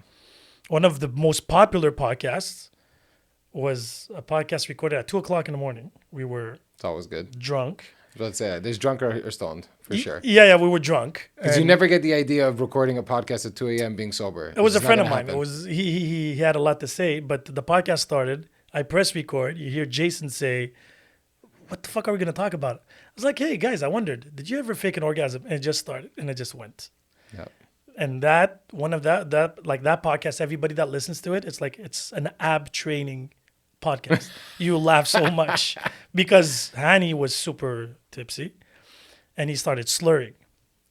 One of the most popular podcasts was a podcast recorded at 2:00 in the morning. We were... It's always good. Drunk. Let's say there's drunk or stoned, for sure. Yeah, we were drunk. Because you never get the idea of recording a podcast at 2 a.m. being sober. It was a friend of mine. It was he had a lot to say, but the podcast started. I press record. You hear Jason say, what the fuck are we going to talk about? I was like, hey, guys, I wondered, did you ever fake an orgasm? And it just started, and it just went. Yeah. And that podcast, everybody that listens to it, it's like it's an ab training podcast. You laugh so much because Hani was super tipsy and he started slurring.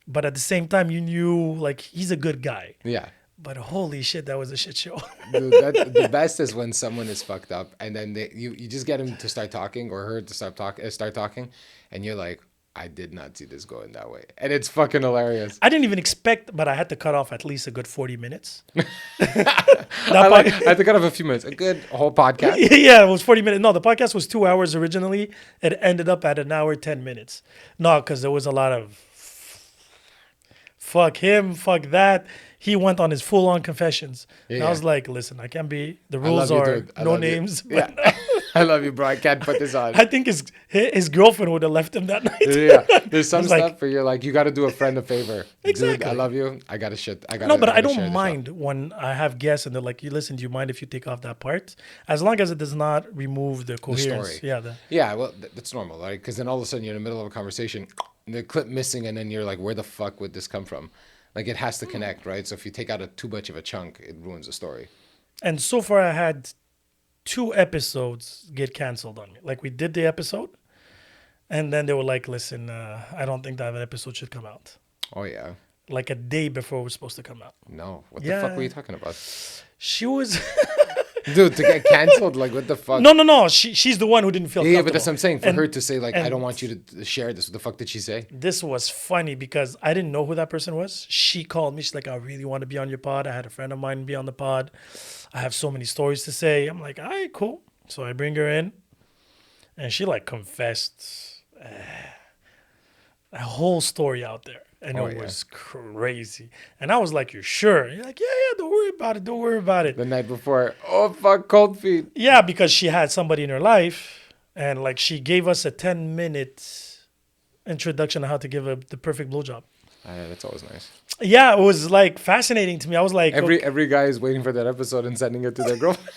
But at the same time, you knew like he's a good guy. Yeah. But holy shit, that was a shit show. Dude, the best is when someone is fucked up and then you just get him to start talking or her to start talking, and you're like, I did not see this going that way. And it's fucking hilarious. I didn't even expect, but I had to cut off at least a good 40 minutes. I had to cut off a few minutes. A whole podcast? Yeah, it was 40 minutes. No, the podcast was 2 hours originally. It ended up at 1 hour, 10 minutes. No, because there was a lot of fuck him, fuck that. He went on his full-on confessions. And I was like, listen, I can't be... The rules are no names. Yeah. I love you, bro. I can't put this on. I think his girlfriend would have left him that night. Yeah. There's some stuff where you're like, you got to do a friend a favor. Exactly. Dude, I love you. I got to shit. No, but I don't mind when I have guests and they're like, you listen, do you mind if you take off that part? As long as it does not remove the coherence. The story. Yeah, well, that's normal, right? Because then all of a sudden you're in the middle of a conversation, the clip missing, and then you're like, where the fuck would this come from? Like, it has to connect, right? So if you take out too much of a chunk, it ruins the story. And so far, I had 2 episodes get canceled on me. Like, we did the episode, and then they were like, listen, I don't think that episode should come out. Oh, yeah. Like a day before it was supposed to come out. No. What the fuck were you talking about? She was... Dude, to get canceled, like, what the fuck? No. She's the one who didn't feel comfortable. Yeah, but that's what I'm saying. For her to say, like, I don't want you to share this. What the fuck did she say? This was funny because I didn't know who that person was. She called me. She's like, I really want to be on your pod. I had a friend of mine be on the pod. I have so many stories to say. I'm like, all right, cool. So I bring her in. And she, like, confessed. a whole story out there. And it was crazy. And I was like, you're sure? You're like, yeah, don't worry about it. Don't worry about it. The night before, oh, fuck, cold feet. Yeah, because she had somebody in her life. And like she gave us a 10-minute introduction on how to give the perfect blowjob. That's always nice. Yeah, it was like fascinating to me. I was like, every guy is waiting for that episode and sending it to their girlfriend.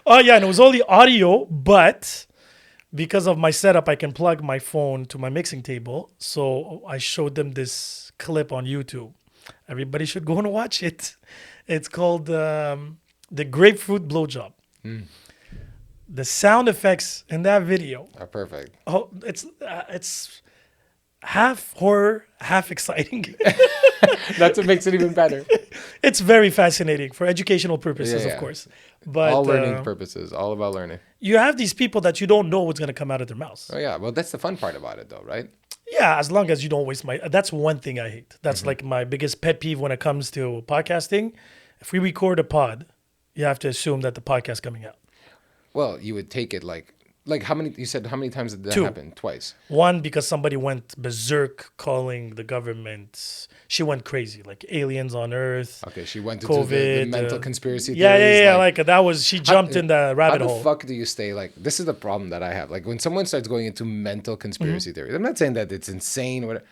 Oh, yeah. And it was only audio, but because of my setup, I can plug my phone to my mixing table. So I showed them this clip on YouTube. Everybody should go and watch it. It's called the grapefruit blowjob. The sound effects in that video are perfect. Oh, it's half horror, half exciting. That's what makes it even better. It's very fascinating for educational purposes, of course. But all learning purposes, all about learning. You have these people that you don't know what's going to come out of their mouths. Oh yeah, well that's the fun part about it, though, right? Yeah, as long as you don't waste my. That's one thing I hate. That's like my biggest pet peeve when it comes to podcasting. If we record a pod, you have to assume that the podcast's coming out. Well, you would take it like how many? You said how many times did that happen? Twice. One, because somebody went berserk calling the government. She went crazy, like aliens on Earth. Okay, she went into the mental conspiracy theories. Yeah. Like that was, she jumped in the rabbit hole. How the fuck do you stay like, this is the problem that I have. Like when someone starts going into mental conspiracy theories, I'm not saying that it's insane or whatever,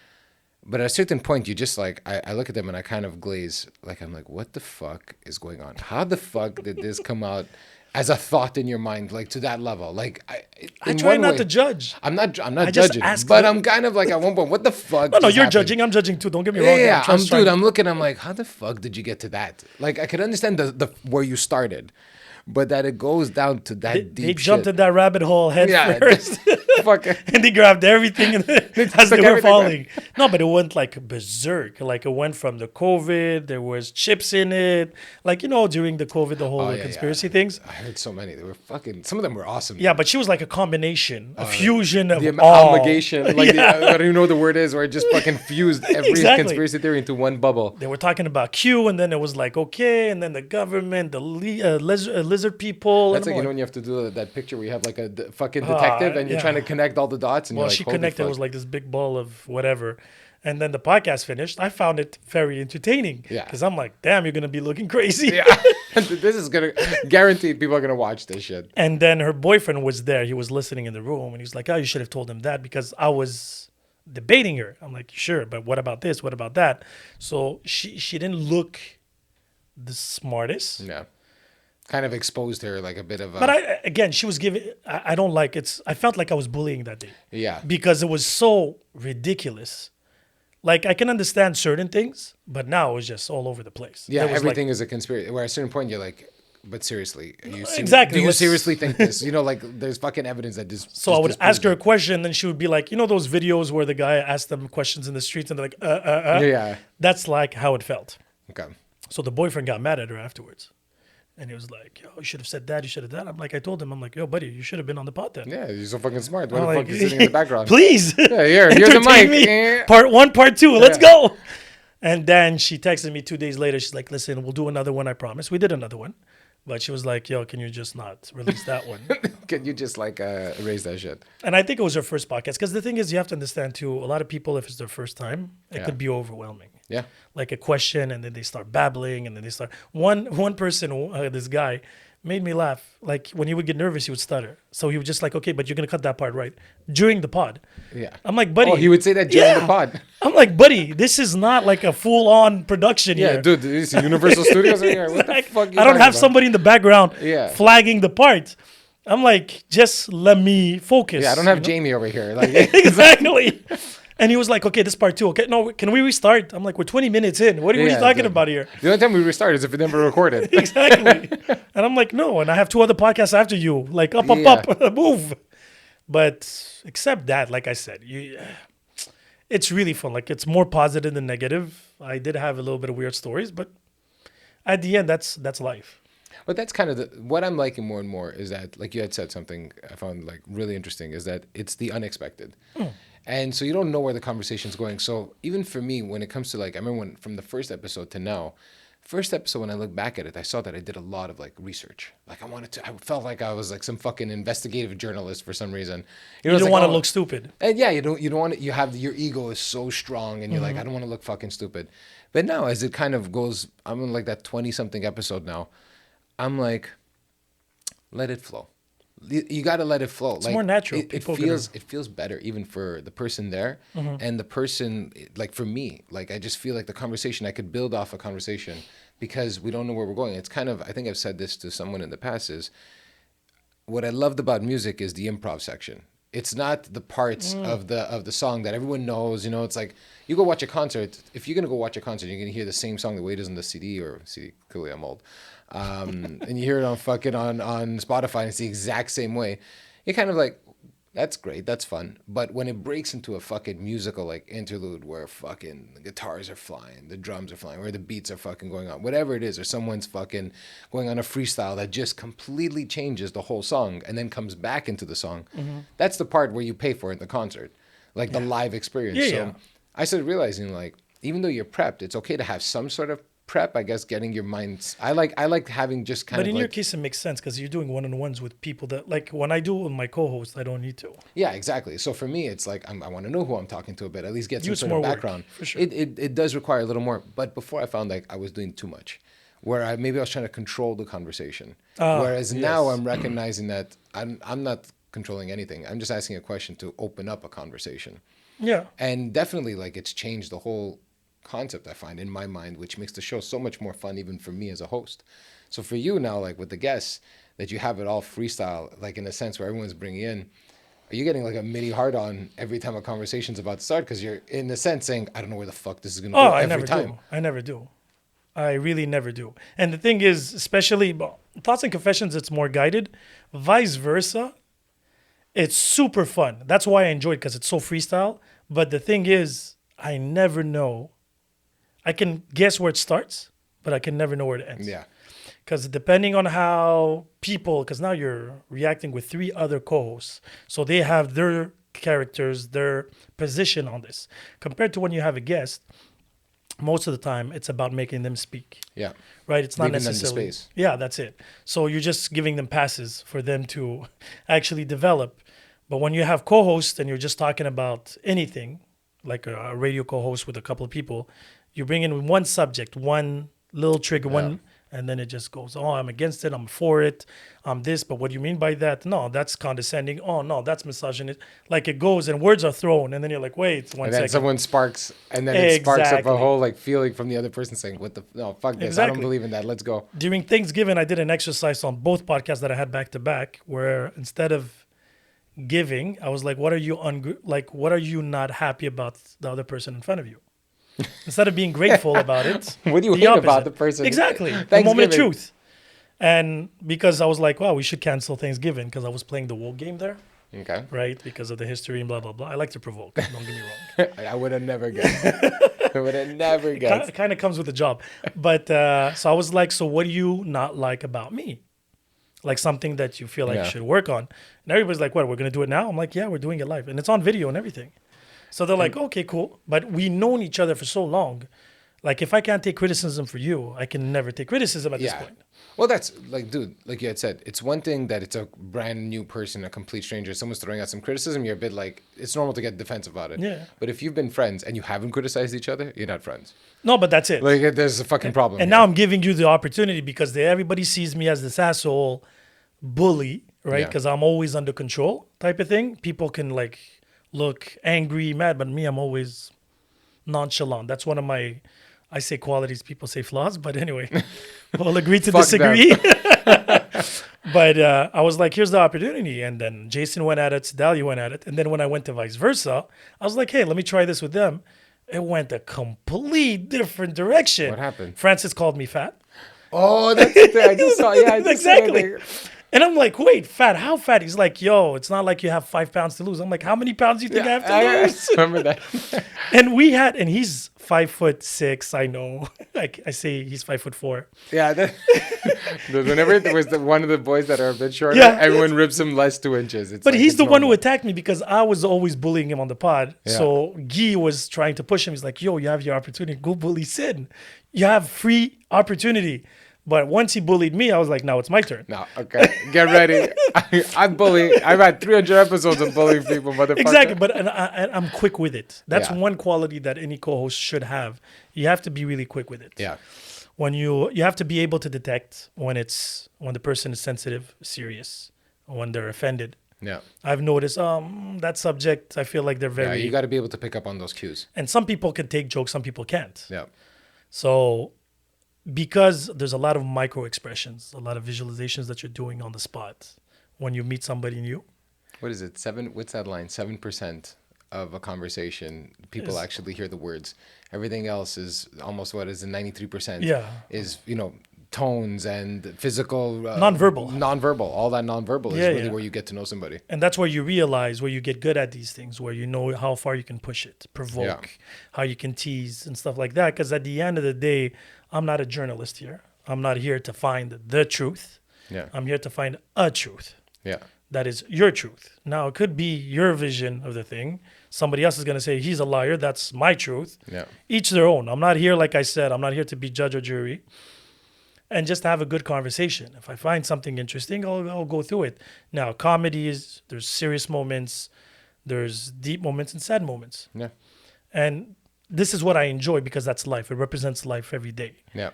but at a certain point, you just like, I look at them and I kind of glaze. Like, I'm like, what the fuck is going on? How the fuck did this come out as a thought in your mind, like to that level? Like, I try not to judge. I'm not judging, but I'm kind of like at one point, what the fuck? No, you're judging. I'm judging too. Don't get me wrong. Yeah, I'm looking. I'm like, how the fuck did you get to that? Like, I could understand the where you started, but that it goes down to that deep. They jumped in that rabbit hole head first. And they grabbed everything as they were falling. No, but it went like berserk. Like it went from the COVID. There was chips in it. Like, during the COVID, the whole conspiracy things. I heard so many. They were fucking. Some of them were awesome. Yeah, but she was like a combination, a fusion of the all. amalgamation. Like I don't even know what the word is, where it just fucking fused every conspiracy theory into one bubble. They were talking about Q, and then it was like and then the government, the lizard people. That's like when you have to do that picture where you have like a fucking detective and you're trying to connect all the dots. And well, you're like, she connected. It was like this big ball of whatever. And then the podcast finished. I found it very entertaining. Yeah. Because I'm like, damn, you're going to be looking crazy. Yeah. This is going to guarantee people are going to watch this shit. And then her boyfriend was there. He was listening in the room. And he's like, oh, you should have told him that, because I was debating her. I'm like, sure, but what about this? What about that? So she didn't look the smartest. Yeah. Kind of exposed her like a bit of a... But she was giving... I don't like it. I felt like I was bullying that day. Yeah. Because it was so ridiculous. Like, I can understand certain things, but now it was just all over the place. Yeah, everything is a conspiracy. Where at a certain point, you're like, but seriously, do you seriously think this? Like, there's fucking evidence that this... So I would ask her a question, and she would be like, those videos where the guy asked them questions in the streets, and they're like, Yeah. That's like how it felt. Okay. So the boyfriend got mad at her afterwards. And he was like, yo, you should have said that, you should have done that. I'm like, I told him, I'm like, yo, buddy, you should have been on the pod then. Yeah, you're so fucking smart. Why the fuck are you sitting in the background? Please. Yeah, here's the mic. Me. Part 1, part 2, let's go. And then she texted me 2 days later. She's like, listen, we'll do another one, I promise. We did another one. But she was like, yo, can you just not release that one? Can you just like erase that shit? And I think it was her first podcast. Because the thing is, you have to understand too, a lot of people, if it's their first time, it could be overwhelming. Yeah. Like a question, and then they start babbling, and then they start... One person, this guy, made me laugh. Like when he would get nervous, he would stutter. So he was just like, okay, but you're going to cut that part, right? During the pod. Yeah. I'm like, buddy. Oh, he would say that during the pod. I'm like, buddy, this is not like a full-on production here. Yeah, dude, this is Universal Studios right here. What the fuck I don't have somebody in the background flagging the part. I'm like, just let me focus. Yeah, I don't have Jamie over here. Like Exactly. And he was like, okay, this part 2. Okay, no, can we restart? I'm like, we're 20 minutes in. What are you talking about here? The only time we restart is if it never recorded. Exactly. And I'm like, no. And I have 2 other podcasts after you. Like, up, move. But except that, like I said, it's really fun. Like, it's more positive than negative. I did have a little bit of weird stories, but at the end, that's life. But that's kind of what I'm liking more and more is that, like you had said something I found like really interesting, is that it's the unexpected. And so you don't know where the conversation's going. So even for me, when it comes to like, I remember from the first episode to now, First episode, when I look back at it, I saw that I did a lot of like research. Like I felt like I was like some fucking investigative journalist for some reason. You don't want to look stupid. And yeah, you don't want to, you have, your ego is so strong and you're like, I don't want to look fucking stupid. But now as it kind of goes, I'm in like that 20 something episode now. I'm like, let it flow. You got to let it flow. It's like, more natural. It feels better even for the person there and the person, like for me, like I just feel like the conversation, I could build off a conversation because we don't know where we're going. It's kind of, I think I've said this to someone in the past, is what I loved about music is the improv section. It's not the parts of the song that everyone knows. You know, it's like you go watch a concert. If you're gonna go watch a concert, you're gonna hear the same song the way it is on the CD or CD. Clearly, I'm old. And you hear it on Spotify, and it's the exact same way. You're kind of like, that's great, that's fun. But when it breaks into a fucking musical like interlude where fucking the guitars are flying, the drums are flying, where the beats are fucking going on, whatever it is, or someone's fucking going on a freestyle that just completely changes the whole song and then comes back into the song, that's the part where you pay for it in the concert, like the live experience. So I started realizing, like, even though you're prepped, it's okay to have some sort of prep, I guess, getting your mind. I like having just kind of. But in your case, it makes sense because you're doing one-on-ones with people that, like, when I do with my co-host, I don't need to. Yeah, exactly. So for me, it's like I want to know who I'm talking to a bit, at least get some sort of background. For sure. It does require a little more. But before I found like I was doing too much, where I was trying to control the conversation. Whereas now I'm recognizing that I'm not controlling anything. I'm just asking a question to open up a conversation. Yeah. And definitely, like, it's changed the whole concept, I find, in my mind, which makes the show so much more fun even for me as a host. So for you now, like with the guests, that you have it all freestyle, like in a sense where everyone's bringing in, are you getting like a mini hard on every time a conversation's about to start? Because you're in a sense saying, I don't know where the fuck this is going to go every time. I never do. I really never do. And the thing is, especially Thoughts and Confessions, it's more guided. Vice versa, it's super fun. That's why I enjoy it, because it's so freestyle. But the thing is, I never know. I can guess where it starts, but I can never know where it ends. Yeah. Because depending on how people, because now you're reacting with 3 other co-hosts, so they have their characters, their position on this. Compared to when you have a guest, most of the time it's about making them speak. Yeah. Right? It's not necessarily necessarily. Space. Yeah, that's it. So you're just giving them passes for them to actually develop. But when you have co-hosts and you're just talking about anything, like a radio co-host with a couple of people, you bring in one subject, one little trigger, and then it just goes, oh, I'm against it, I'm for it, I'm this, but what do you mean by that? No, that's condescending. Oh, no, that's misogynist. Like it goes and words are thrown, and then you're like, wait, 1 second. And then someone sparks, and then it sparks up a whole like feeling from the other person saying, no, fuck this, I don't believe in that, let's go. During Thanksgiving, I did an exercise on both podcasts that I had back to back, where instead of giving, I was like, what are you not happy about the other person in front of you? Instead of being grateful about it. What do you hate about the person? Exactly. The moment of truth. And because I was like, wow, we should cancel Thanksgiving, because I was playing the woke game there. Okay. Right? Because of the history and blah, blah, blah. I like to provoke. Don't get me wrong. I would have never guessed. It kind of comes with the job. But so I was like, so what do you not like about me? Like something that you feel like you should work on. And everybody's like, what, we're going to do it now? I'm like, yeah, we're doing it live. And it's on video and everything. So they're like, okay, cool. But we've known each other for so long. Like, if I can't take criticism for you, I can never take criticism at this point. Well, that's like, dude, like you had said, it's one thing that it's a brand new person, a complete stranger, someone's throwing out some criticism, you're a bit like, it's normal to get defensive about it. Yeah. But if you've been friends and you haven't criticized each other, you're not friends. No, but that's it. Like, there's a fucking problem. And now I'm giving you the opportunity, because everybody sees me as this asshole bully, right? Because I'm always under control type of thing. People can like look angry, mad, but me, I'm always nonchalant. That's one of my, I say qualities, people say flaws, but anyway, we'll agree to disagree. But I was like, here's the opportunity. And then Jason went at it, Sedalia went at it. And then when I went to Vice Versa, I was like, hey, let me try this with them. It went a complete different direction. What happened? Francis called me fat. Oh, that's the thing. I just saw. Yeah, I just exactly. And I'm like, wait, fat? How fat? He's like, yo, it's not like you have 5 pounds to lose. I'm like, how many pounds do you think I have to lose? I remember that. And he's 5'6". I know. I say he's 5'4". Yeah. Whenever there was one of the boys that are a bit shorter, Yeah. everyone rips him less 2 inches. But he's the one who attacked me because I was always bullying him on the pod. Yeah. So Guy was trying to push him. He's like, yo, you have your opportunity. Go bully Sid. You have free opportunity. But once he bullied me, I was like, now it's my turn. No, okay. Get ready. I'm bullying. I've had 300 episodes of bullying people, motherfucker. Exactly. But I'm quick with it. That's Yeah. one quality that any co-host should have. You have to be really quick with it. Yeah. When you have to be able to detect when the person is sensitive, serious, when they're offended. Yeah. I've noticed that subject, I feel like they're Yeah, very... you got to be able to pick up on those cues. And some people can take jokes, some people can't. Yeah. So because there's a lot of micro expressions, a lot of visualizations that you're doing on the spot when you meet somebody new. What is it? What's that line? 7% of a conversation, people actually hear the words. Everything else is almost 93%. Yeah. Is, tones and physical. Nonverbal. All that nonverbal is really where you get to know somebody. And that's where you realize where you get good at these things, where you know how far you can push it, provoke, how you can tease and stuff like that. Because at the end of the day, I'm not a journalist here. I'm not here to find the truth. Yeah. I'm here to find a truth. Yeah. That is your truth. Now, it could be your vision of the thing. Somebody else is going to say, he's a liar. That's my truth. Yeah. Each their own. I'm not here, like I said, I'm not here to be judge or jury. And just have a good conversation. If I find something interesting, I'll go through it. Now, comedies, there's serious moments, there's deep moments and sad moments. Yeah. And this is what I enjoy because that's life. It represents life every day. Yeah.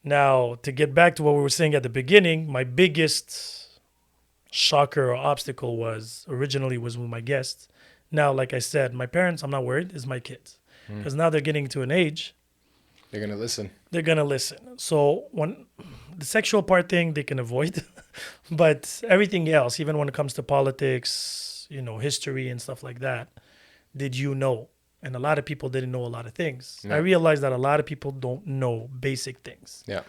Now, to get back to what we were saying at the beginning, my biggest shocker or obstacle was with my guests. Now, like I said, my parents, I'm not worried, is my kids. Because now they're getting to an age. They're going to listen. They're going to listen. So when the sexual part thing, they can avoid. But everything else, even when it comes to politics, history and stuff like that, did you know? And a lot of people didn't know a lot of things. Yeah. I realized that a lot of people don't know basic things. Yeah.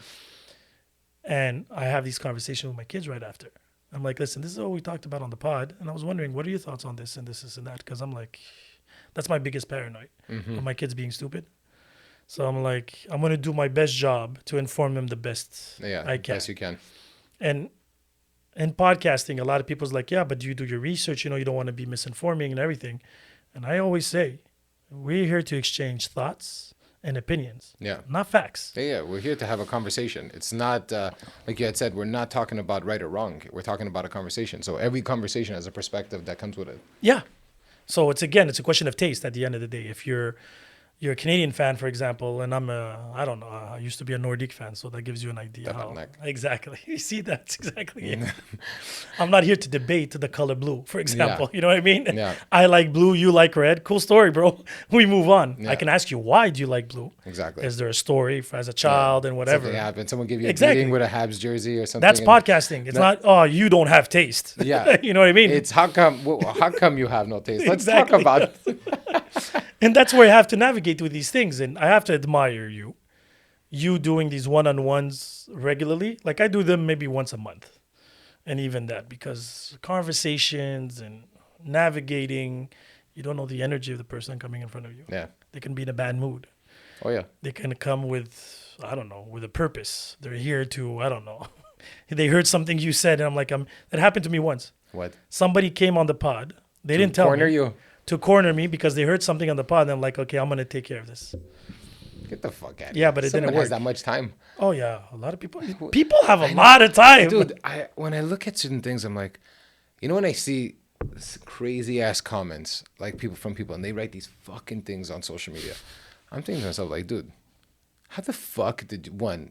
And I have these conversations with my kids right after. I'm like, listen, this is what we talked about on the pod. And I was wondering, what are your thoughts on this and this and that? Because I'm like, that's my biggest paranoid of my kids being stupid. So I'm like, I'm going to do my best job to inform them the best I can. Best you can. And in podcasting, a lot of people's like, yeah, but do you do your research? You don't want to be misinforming and everything. And I always say, we're here to exchange thoughts and opinions. Yeah. Not facts. Yeah. We're here to have a conversation. It's not, like you had said, we're not talking about right or wrong. We're talking about a conversation. So every conversation has a perspective that comes with it. Yeah. So it's a question of taste at the end of the day. If you're a Canadian fan, for example, and I don't know, I used to be a Nordic fan, so that gives you an idea how. Exactly. You see, that's exactly it. I'm not here to debate the color blue, for example. Yeah. You know what I mean? Yeah. I like blue, you like red. Cool story, bro. We move on. Yeah. I can ask you, why do you like blue? Exactly. Is there a story as a child and whatever? Something happened. Someone give you a greeting with a Habs jersey or something. That's podcasting. It's not, you don't have taste. Yeah. You know what I mean? It's how come you have no taste? Let's talk about And that's where you have to navigate through these things. And I have to admire you doing these one-on-ones regularly. Like I do them maybe once a month. And even that, because conversations and navigating, you don't know the energy of the person coming in front of you. Yeah. They can be in a bad mood. Oh, yeah. They can come with, with a purpose. They're here to, They heard something you said, and I'm like, that happened to me once. What? Somebody came on the pod. They didn't tell me. Corner you. To corner me because they heard something on the pod, and I'm like, okay, I'm going to take care of this. Get the fuck out of here. Yeah, but it didn't work. Has that much time. Oh, yeah. A lot of people have a lot of time. Dude, when I look at certain things, I'm like, when I see crazy ass comments, like from people, and they write these fucking things on social media, I'm thinking to myself, like, dude, how the fuck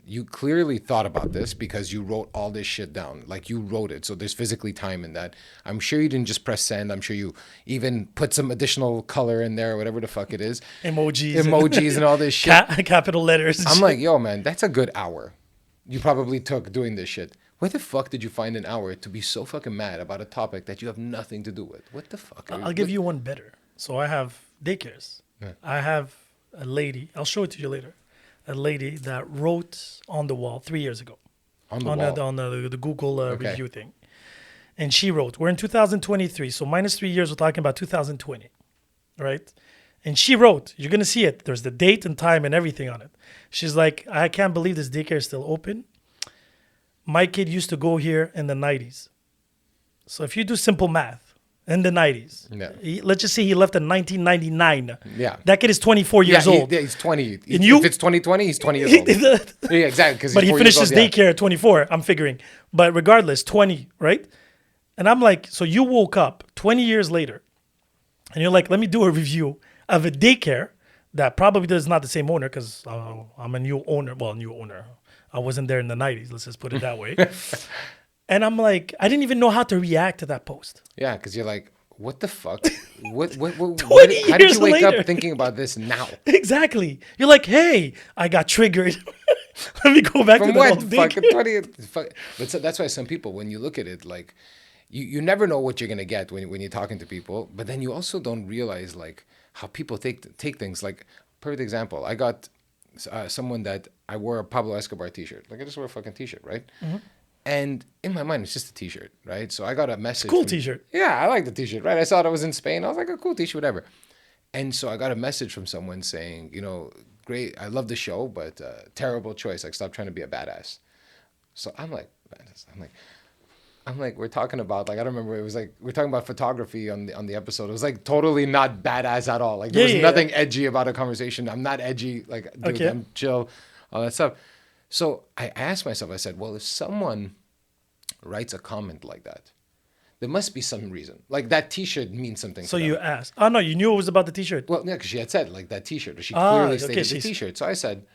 you clearly thought about this because you wrote all this shit down. Like you wrote it. So there's physically time in that. I'm sure you didn't just press send. I'm sure you even put some additional color in there or whatever the fuck it is. Emojis and all this shit. Capital letters. I'm like, yo, man, that's a good hour you probably took doing this shit. Where the fuck did you find an hour to be so fucking mad about a topic that you have nothing to do with? What the fuck? I'll give you one better. So I have daycares. Yeah. I have a lady. I'll show it to you later. A lady that wrote on the wall 3 years ago. On the Google review thing. And she wrote, we're in 2023, so minus 3 years, we're talking about 2020, right? And she wrote, you're going to see it. There's the date and time and everything on it. She's like, I can't believe this daycare is still open. My kid used to go here in the 90s. So if you do simple math, in the 90s, let's just say he left in 1999. Yeah. That kid is 24 years old. Yeah, he's 20. And if it's 2020, he's 20 years old. Yeah, exactly. But he finished his daycare at 24, I'm figuring. But regardless, 20, right? And I'm like, so you woke up 20 years later, and you're like, let me do a review of a daycare that probably is not the same owner because I'm a new owner. Well, new owner. I wasn't there in the 90s. Let's just put it that way. And I'm like, I didn't even know how to react to that post. Yeah, because you're like, what the fuck? What, how did you wake later. up thinking about this now? Exactly. You're like, hey, I got triggered. Let me go back From to the when? old daycare. But so that's why some people, when you look at it, like, you never know what you're going to get when you're talking to people. But then you also don't realize, like, how people take things. Like, perfect example. I got someone that I wore a Pablo Escobar t-shirt. Like, I just wore a fucking t-shirt, right? Mm-hmm. And in my mind, it's just a t-shirt, right? So I got a message. Cool t-shirt. Yeah, I like the t-shirt, right? I saw it, I was in Spain. I was like, a cool t-shirt, whatever. And so I got a message from someone saying, great, I love the show, but terrible choice. Like, stop trying to be a badass. So I'm like, we're talking about, like, I don't remember. It was like, we're talking about photography on the episode. It was like totally not badass at all. Like, there was nothing edgy about a conversation. I'm not edgy. Like, dude, I'm chill, all that stuff. So I asked myself, I said, well, if someone writes a comment like that, there must be some reason. Like, that t-shirt means something to them. You asked. Oh, no, you knew it was about the t-shirt. Well, yeah, because she had said, like, that t-shirt. Or she clearly stated the t-shirt. So I said,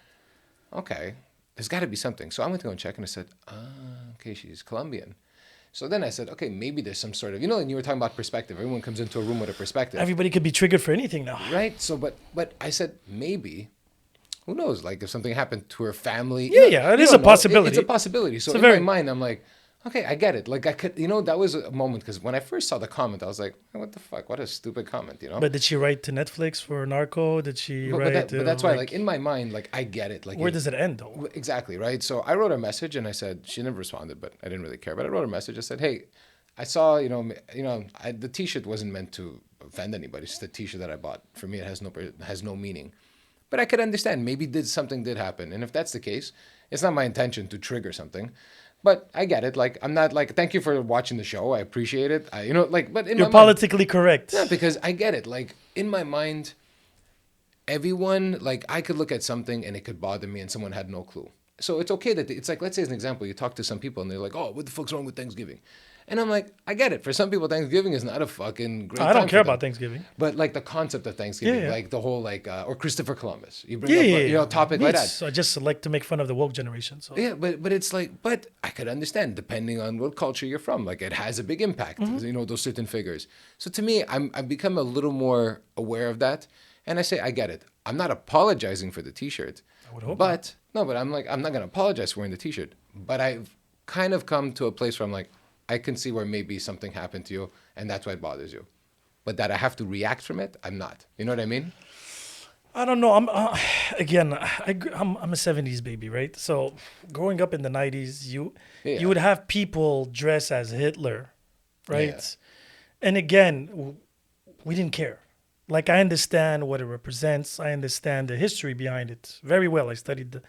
okay, there's got to be something. So I went to go and check, and I said, okay, she's Colombian. So then I said, okay, maybe there's some sort of, and you were talking about perspective. Everyone comes into a room with a perspective. Everybody could be triggered for anything now. Right? So, but I said, maybe... Who knows? Like, if something happened to her family. It is a possibility. It's a possibility. So in my mind, I'm like, okay, I get it. Like, I could, that was a moment because when I first saw the comment, I was like, what the fuck? What a stupid comment, But did she write to Netflix for Narco? Did she write? But that's why, like, in my mind, like, I get it. Like, where does it end, though? Exactly, right? So I wrote a message and I said, she never responded, but I didn't really care. But I wrote a message. I said, hey, I saw, the T-shirt wasn't meant to offend anybody. It's just a T-shirt that I bought. For me, it has no meaning. But I could understand. Maybe something did happen. And if that's the case, it's not my intention to trigger something. But I get it. Like, I'm not like, thank you for watching the show. I appreciate it. But in You're politically correct. Yeah, because I get it. Like, in my mind, everyone, like, I could look at something and it could bother me and someone had no clue. So it's okay that it's like, let's say as an example, you talk to some people and they're like, oh, what the fuck's wrong with Thanksgiving? And I'm like, I get it. For some people, Thanksgiving is not a fucking great time. I don't care about Thanksgiving. But like the concept of Thanksgiving, like the whole or Christopher Columbus. You bring up a topic like that. I just like to make fun of the woke generation. So. Yeah, but it's like, but I could understand depending on what culture you're from. Like, it has a big impact, those certain figures. So to me, I've become a little more aware of that. And I say, I get it. I'm not apologizing for the T-shirt. I would hope not. No, but I'm like, I'm not going to apologize for wearing the T-shirt. But I've kind of come to a place where I'm like, I can see where maybe something happened to you, and that's why it bothers you. But that I have to react from it, I'm not. You know what I mean? I don't know. I'm a 70s baby, right? So growing up in the 90s, you would have people dress as Hitler, right? Yeah. And again, we didn't care. Like, I understand what it represents. I understand the history behind it very well. I studied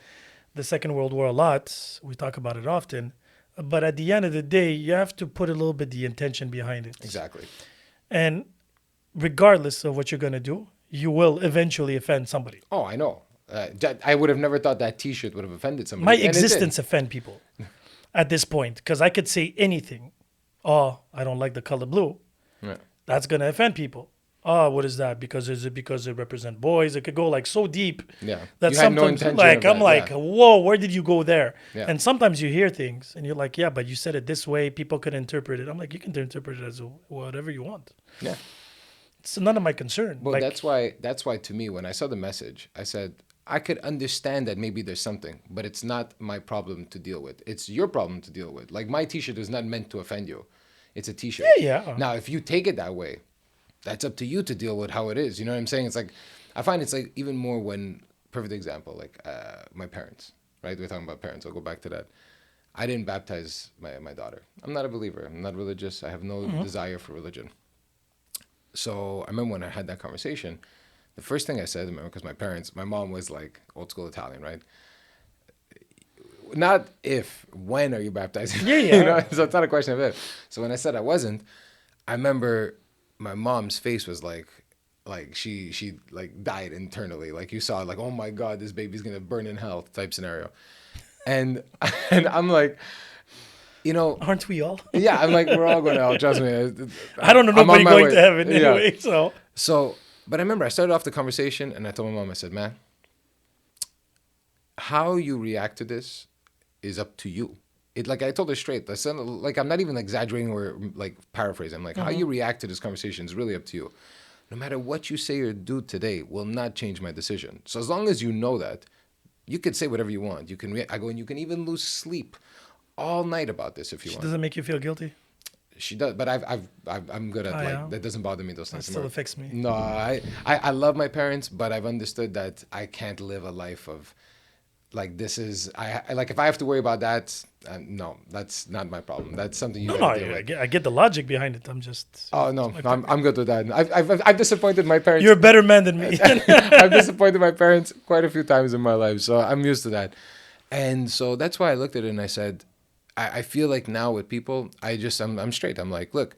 the Second World War a lot. We talk about it often. But at the end of the day, you have to put a little bit the intention behind it. Exactly. And regardless of what you're going to do, you will eventually offend somebody. Oh, I know. I would have never thought that T-shirt would have offended somebody. My existence offend people at this point, because I could say anything. Oh, I don't like the color blue. Yeah. That's going to offend people. Oh, what is that? Because it represents boys? It could go like so deep. Yeah. That sometimes I'm like, whoa, where did you go there? Yeah. And sometimes you hear things and you're like, yeah, but you said it this way. People could interpret it. I'm like, you can interpret it as whatever you want. Yeah. It's none of my concern. Well, that's why to me, when I saw the message, I said, I could understand that maybe there's something, but it's not my problem to deal with. It's your problem to deal with. Like, my T-shirt is not meant to offend you. It's a T-shirt. Yeah. Now, if you take it that way, that's up to you to deal with how it is. You know what I'm saying? It's like, I find it's like even more when, perfect example, like my parents, right? We're talking about parents. I'll go back to that. I didn't baptize my daughter. I'm not a believer. I'm not religious. I have no desire for religion. So I remember when I had that conversation, the first thing I said, because my mom was like old school Italian, right? Not if, when are you baptizing? Yeah, yeah. You know, so it's not a question of if. So when I said I wasn't, I remember my mom's face was like she like died internally. Like you saw, like, oh my God, this baby's gonna burn in hell type scenario. And I'm like, you know, aren't we all? Yeah, I'm like, we're all going to hell. Trust me. I don't know nobody going to heaven anyway. Yeah. So, but I remember I started off the conversation and I told my mom, I said, man, how you react to this is up to you. It, like I told her straight. I said, like, I'm not even exaggerating or like paraphrasing. I'm like, how you react to this conversation is really up to you. No matter what you say or do today will not change my decision. So as long as you know that, you could say whatever you want. You can I go, and you can even lose sleep all night about this if you want. Does it make you feel guilty? She does, but I'm good at like that. Doesn't bother me, those things. That still affects me. No, I love my parents, but I've understood that I can't live a life of like this is I like if I have to worry about that. No, that's not my problem. That's something you gotta deal with. I get the logic behind it. I'm just. Oh no, I'm good with that. I've disappointed my parents. You're a better man than me. I've disappointed my parents quite a few times in my life, so I'm used to that. And so that's why I looked at it and I said, I feel like now with people, I'm straight. I'm like, look,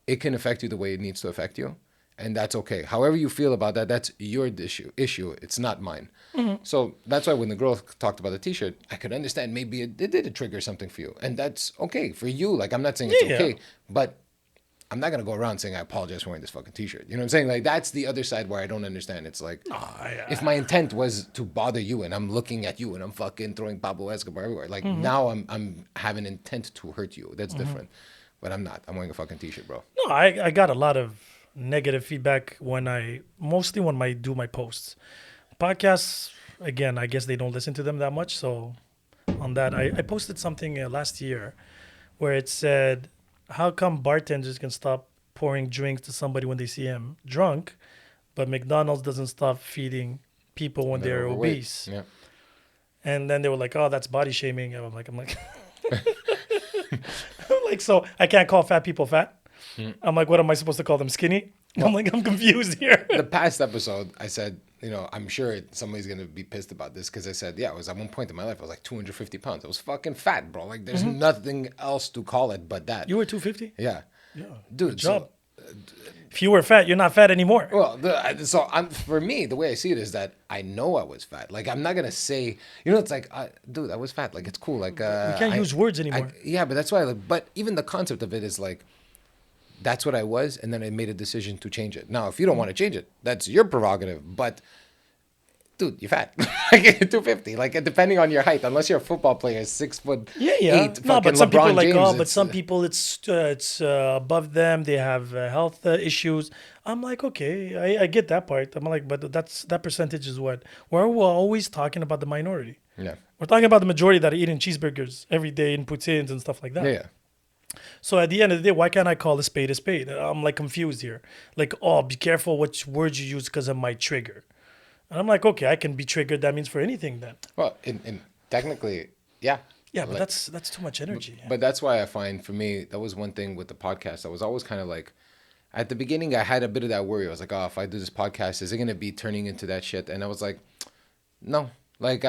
it can affect you the way it needs to affect you. And that's okay. However you feel about that, that's your issue. It's not mine. Mm-hmm. So that's why when the girl talked about the t-shirt, I could understand maybe it did trigger something for you. And that's okay for you. Like, I'm not saying it's okay, but I'm not going to go around saying I apologize for wearing this fucking t-shirt. You know what I'm saying? Like, that's the other side where I don't understand. It's like, if my intent was to bother you and I'm looking at you and I'm fucking throwing Pablo Escobar everywhere, like now I'm having intent to hurt you. That's different. But I'm not. I'm wearing a fucking t-shirt, bro. No, I got a lot of negative feedback mostly when I do my posts. Podcasts, again, I guess they don't listen to them that much. So on that, I posted something last year where it said, how come bartenders can stop pouring drinks to somebody when they see him drunk, but McDonald's doesn't stop feeding people when they're obese? Yeah. And then they were like, oh, that's body shaming. I'm like, so I can't call fat people fat? I'm like, what am I supposed to call them, skinny? Well, I'm like, I'm confused here. The past episode, I said, I'm sure somebody's going to be pissed about this because I said, yeah, it was at one point in my life, I was like 250 pounds. I was fucking fat, bro. Like, there's nothing else to call it but that. You were 250? Yeah. Yeah. Dude, good job. If you were fat, you're not fat anymore. Well, for me, the way I see it is that I know I was fat. Like, I'm not going to say, it's like, dude, I was fat. Like, it's cool. Like, you can't use words anymore. Yeah, but that's why, but even the concept of it is like, that's what I was, and then I made a decision to change it. Now, if you don't want to change it, that's your prerogative. But, dude, you're fat. Like 250. Like, depending on your height, unless you're a football player, 6'8". Yeah. No, but some people James, but some people it's above them. They have health issues. I'm like, okay, I get that part. I'm like, but that percentage is what we're always talking about the minority. Yeah, we're talking about the majority that are eating cheeseburgers every day and poutines and stuff like that. Yeah. So at the end of the day, why can't I call a spade a spade? I'm like confused here. Like, oh, be careful which words you use because of my trigger. And I'm like, okay, I can be triggered. That means for anything then. Well, in technically, yeah. Yeah, but that's too much energy. But that's why I find, for me, that was one thing with the podcast. I was always kind of like, at the beginning, I had a bit of that worry. I was like, oh, if I do this podcast, is it going to be turning into that shit? And I was like, no. Like,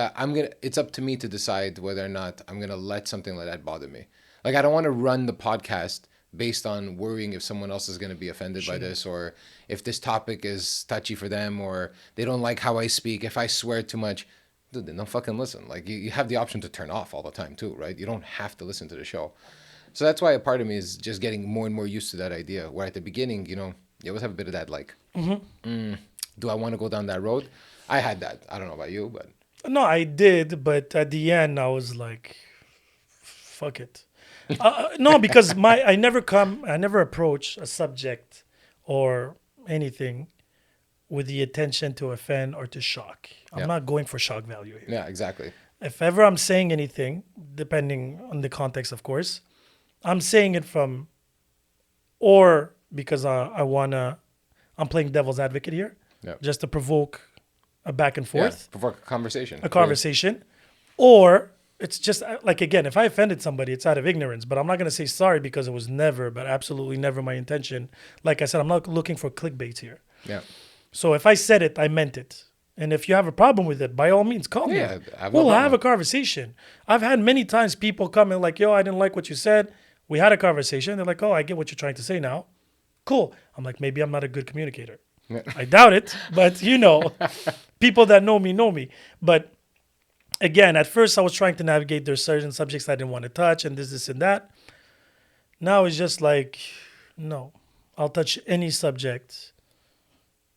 it's up to me to decide whether or not I'm going to let something like that bother me. Like, I don't want to run the podcast based on worrying if someone else is going to be offended by this, or if this topic is touchy for them, or they don't like how I speak. If I swear too much, dude, then don't fucking listen. Like, you have the option to turn off all the time too, right? You don't have to listen to the show. So that's why a part of me is just getting more and more used to that idea, where at the beginning, you always have a bit of that, like, do I want to go down that road? I had that. I don't know about you, but... No, I did, but at the end, I was like, fuck it. No, because I never approach a subject or anything with the intention to offend or to shock. I'm not going for shock value here. Yeah, exactly. If ever I'm saying anything, depending on the context, of course, I'm saying it or because I'm playing devil's advocate here, just to provoke a back and forth. Yeah, provoke a conversation. Or it's just like, again, if I offended somebody, it's out of ignorance, but I'm not going to say sorry because it was never, but absolutely never my intention. Like I said, I'm not looking for clickbait here. Yeah. So if I said it, I meant it. And if you have a problem with it, by all means, call me. We'll have a conversation. I've had many times people come in like, yo, I didn't like what you said. We had a conversation. They're like, oh, I get what you're trying to say now. Cool. I'm like, maybe I'm not a good communicator. I doubt it. But, people that know me. But again, at first I was trying to navigate. There's certain subjects I didn't want to touch and this and that. Now it's just like, no, I'll touch any subject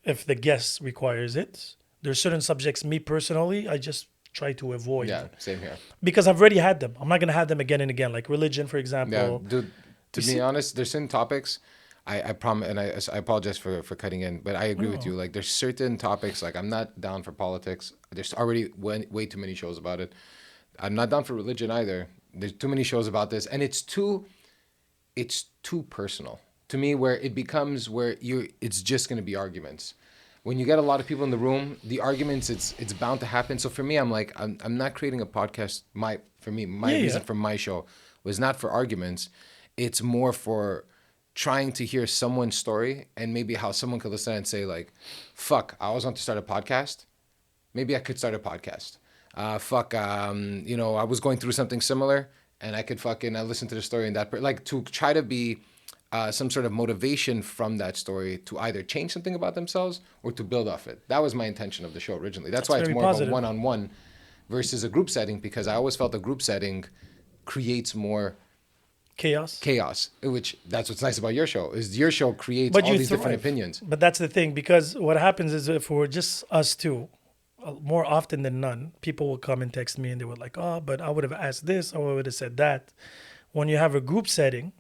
if the guest requires it. There's certain subjects, me personally, I just try to avoid. Yeah, same here. Because I've already had them. I'm not going to have them again and again, like religion, for example. Yeah, dude, to be honest, there's certain topics, I promise, and I apologize for cutting in, but I agree with you. Like, there's certain topics, like, I'm not down for politics. There's already way too many shows about it. I'm not down for religion either. There's too many shows about this, and it's too personal to me, where it becomes it's just going to be arguments. When you get a lot of people in the room, the arguments, it's bound to happen. So for me, I'm like, I'm not creating a podcast. My reason for my show was not for arguments. It's more for trying to hear someone's story and maybe how someone could listen and say like, fuck, I always want to start a podcast. Maybe I could start a podcast. I was going through something similar and I could I listen to the story and that, like to try to be some sort of motivation from that story to either change something about themselves or to build off it. That was my intention of the show originally. That's why it's more positive. Of a one-on-one versus a group setting, because I always felt a group setting creates more chaos, which that's what's nice about your show, is your show creates all these different opinions. But that's the thing, because what happens is if we're just us two, more often than none, people will come and text me and they were like, oh, but I would have asked this, or I would have said that. When you have a group setting,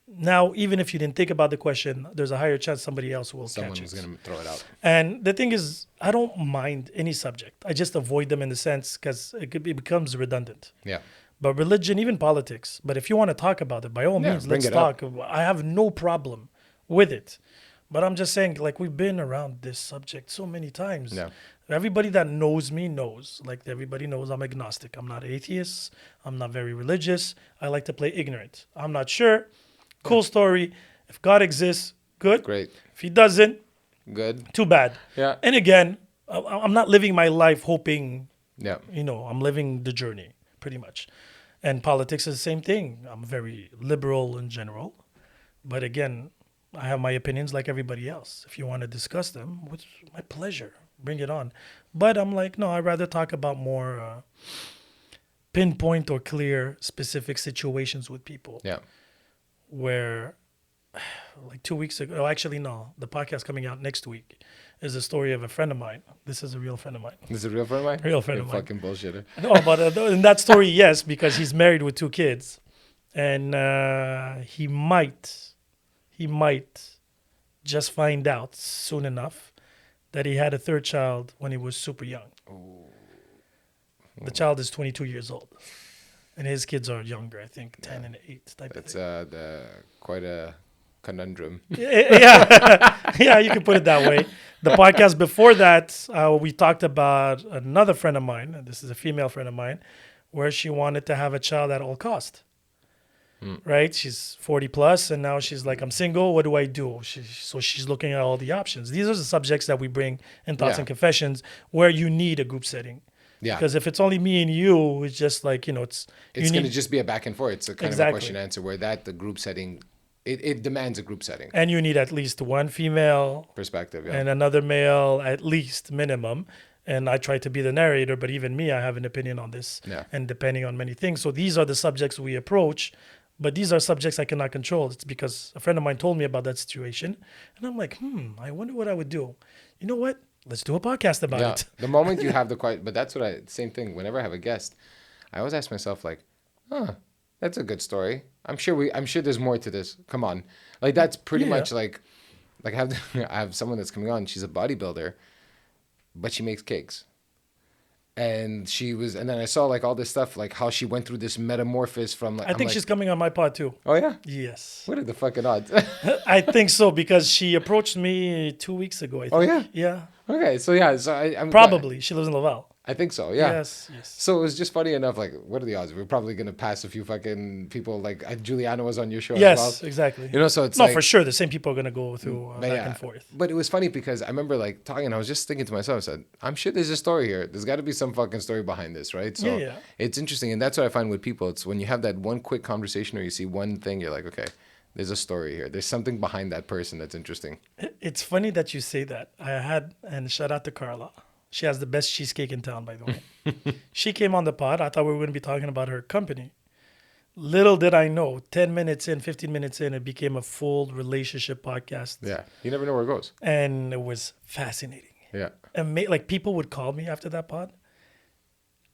now, even if you didn't think about the question, there's a higher chance somebody else will catch it. Someone's going to throw it out. And the thing is, I don't mind any subject. I just avoid them in the sense because it becomes redundant. Yeah. But religion, even politics. But if you want to talk about it, by all means, let's talk. I have no problem with it. But I'm just saying, like, we've been around this subject so many times. Yeah. Everybody that knows me knows. Like, everybody knows I'm agnostic. I'm not atheist. I'm not very religious. I like to play ignorant. I'm not sure. Cool story. If God exists, good. Great. If he doesn't, good. Too bad. Yeah. And again, I'm not living my life hoping, I'm living the journey pretty much. And politics is the same thing. I'm very liberal in general. But again, I have my opinions like everybody else. If you want to discuss them, with my pleasure, bring it on. But I'm like, no, I'd rather talk about more pinpoint or clear specific situations with people. Yeah. Where like 2 weeks ago, actually no, the podcast coming out next week is a story of a friend of mine. This is a real friend of mine. This is a real friend of mine? Real friend of mine. Fucking bullshitter. No, but in that story, yes, because he's married with 2 kids. And he might just find out soon enough that he had a 3rd child when he was super young. Ooh. The child is 22 years old. And his kids are younger, I think, 10 and 8 type of thing. That's quite a conundrum. Yeah, you can put it that way. The podcast before that, we talked about another friend of mine, and this is a female friend of mine, where she wanted to have a child at all cost. Right? She's 40 plus, and now she's like, I'm single. What do I do? So she's looking at all the options. These are the subjects that we bring in Thoughts and Confessions, where you need a group setting. Yeah. Because if it's only me and you, it's just like, it's going to just be a back and forth. It's a kind of a question and answer where the group setting, it demands a group setting. And you need at least one female perspective, and another male, at least minimum. And I try to be the narrator, but even me, I have an opinion on this. Yeah. And depending on many things. So these are the subjects we approach, but these are subjects I cannot control. It's because a friend of mine told me about that situation. And I'm like, I wonder what I would do. You know what? Let's do a podcast about it. The moment you have the question, but that's same thing. Whenever I have a guest, I always ask myself like, that's a good story. I'm sure there's more to this. Come on. Like that's pretty much like I have someone that's coming on. She's a bodybuilder, but she makes cakes. And then I saw like all this stuff, like how she went through this metamorphosis from like. I think she's coming on my pod too. Oh yeah? Yes. What are the fucking odds? I think so, because she approached me 2 weeks ago, I think. Oh yeah? Yeah. Okay, so yeah, I'm probably. She lives in Laval. I think so, yeah. Yes. So it was just funny enough, like, what are the odds? We're probably going to pass a few fucking people, like Juliana was on your show as well. Yes, exactly. You know, so it's no, like... for sure, the same people are going to go through back and forth. But it was funny because I remember, like, talking, I was just thinking to myself, I said, I'm sure there's a story here. There's got to be some fucking story behind this, right? So it's interesting. And that's what I find with people. It's when you have that one quick conversation or you see one thing, you're like, okay, there's a story here. There's something behind that person that's interesting. It's funny that you say that. And shout out to Carla. She has the best cheesecake in town, by the way. She came on the pod. I thought we were going to be talking about her company. Little did I know, 10 minutes in, 15 minutes in, it became a full relationship podcast. Yeah. You never know where it goes. And it was fascinating. Yeah. And like people would call me after that pod.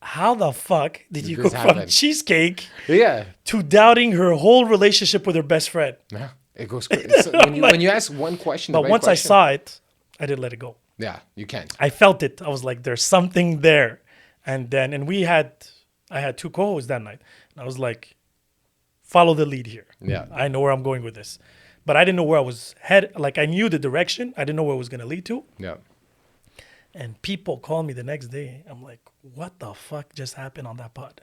How the fuck did you go from cheesecake to doubting her whole relationship with her best friend? Yeah. It goes crazy. When you ask one question, but once I saw it, I didn't let it go. Yeah, you can't. I felt it. I was like, there's something there. And I had two co-hosts that night. And I was like, follow the lead here. Yeah. I know where I'm going with this. But I didn't know where I was headed. Like, I knew the direction. I didn't know where it was going to lead to. Yeah. And people called me the next day. I'm like, what the fuck just happened on that pod?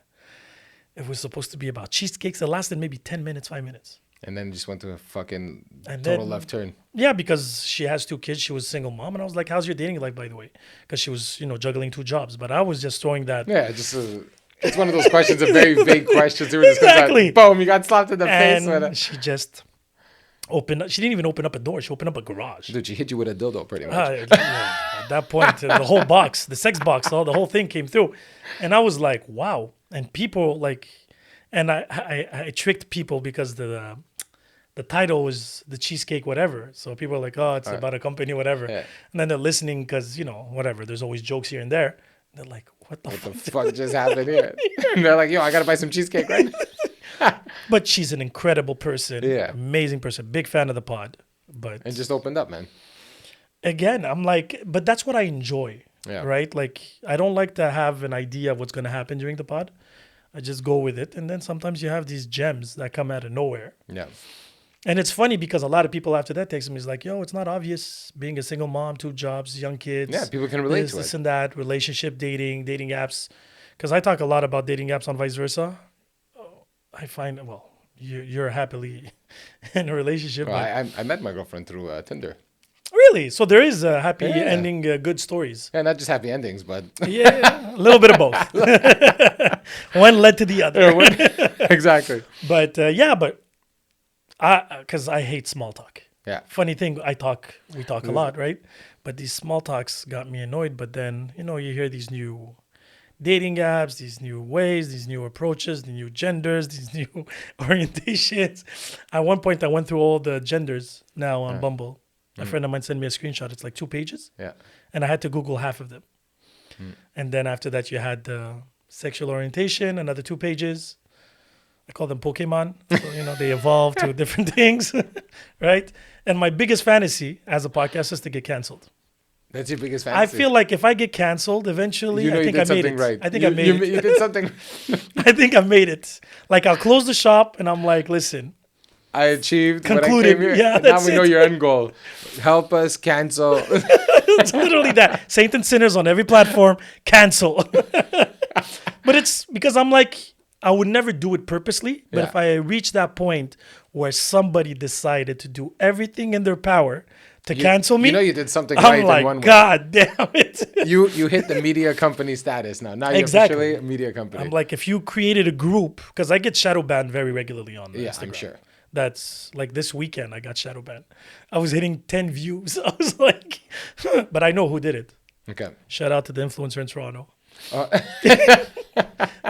It was supposed to be about cheesecakes. It lasted maybe 10 minutes, 5 minutes. And then just went to a fucking total left turn. Yeah, because she has 2 kids. She was a single mom. And I was like, how's your dating life, by the way? Because she was, juggling 2 jobs. But I was just throwing that. Yeah, just it's one of those questions, a very vague question. Exactly. Boom, you got slapped in the face. And she just opened up. She didn't even open up a door. She opened up a garage. Dude, she hit you with a dildo pretty much. At that point, the whole box, the sex box, the whole thing came through. And I was like, wow. And people and I tricked people because the title was the cheesecake, whatever. So people are like, oh, it's about a company, whatever. Yeah. And then they're listening because, whatever. There's always jokes here and there. They're like, what the fuck just happened here? And they're like, yo, I got to buy some cheesecake right now. But she's an incredible person. Yeah. Amazing person. Big fan of the pod. But and just opened up, man. Again, I'm like, but that's what I enjoy. Yeah. Right? Like, I don't like to have an idea of what's going to happen during the pod. I just go with it. And then sometimes you have these gems that come out of nowhere. Yeah. And it's funny because a lot of people after that text me, is like, yo, it's not obvious being a single mom, 2 jobs, young kids. Yeah, people can relate to it. This and that, relationship, dating apps. Because I talk a lot about dating apps on ViceVersa. I find, you're happily in a relationship. Well, I met my girlfriend through Tinder. Really? So there is a happy ending, good stories. Yeah, not just happy endings, but... yeah, a little bit of both. One led to the other. Exactly. But because I hate small talk. Yeah. Funny thing, we talk a lot, right? But these small talks got me annoyed. But then, you hear these new dating apps, these new ways, these new approaches, the new genders, these new orientations. At one point, I went through all the genders now on Bumble. A friend of mine sent me a screenshot. It's like 2 pages. Yeah. And I had to Google half of them. And then after that, you had the sexual orientation, another 2 pages. I call them Pokemon. So, they evolve to different things, right? And my biggest fantasy as a podcast is to get canceled. That's your biggest fantasy? I feel like if I get canceled, eventually, I think I made it. Right. I think I made it. You did something. I think I made it. Like, I'll close the shop and I'm like, listen. I achieved concluded. What I came here. Yeah, now we know your end goal. Help us cancel. It's literally that. Saints and sinners on every platform, cancel. But it's because I'm like, I would never do it purposely. But if I reach that point where somebody decided to do everything in their power to cancel me, you did something right like, in one way. God damn it. You hit the media company status now. Now you're officially a media company. I'm like, if you created a group, because I get shadow banned very regularly on Instagram. I'm sure. That's like this weekend I got shadow banned. I was hitting 10 views. I was like, but I know who did it. Okay. Shout out to the influencer in Toronto.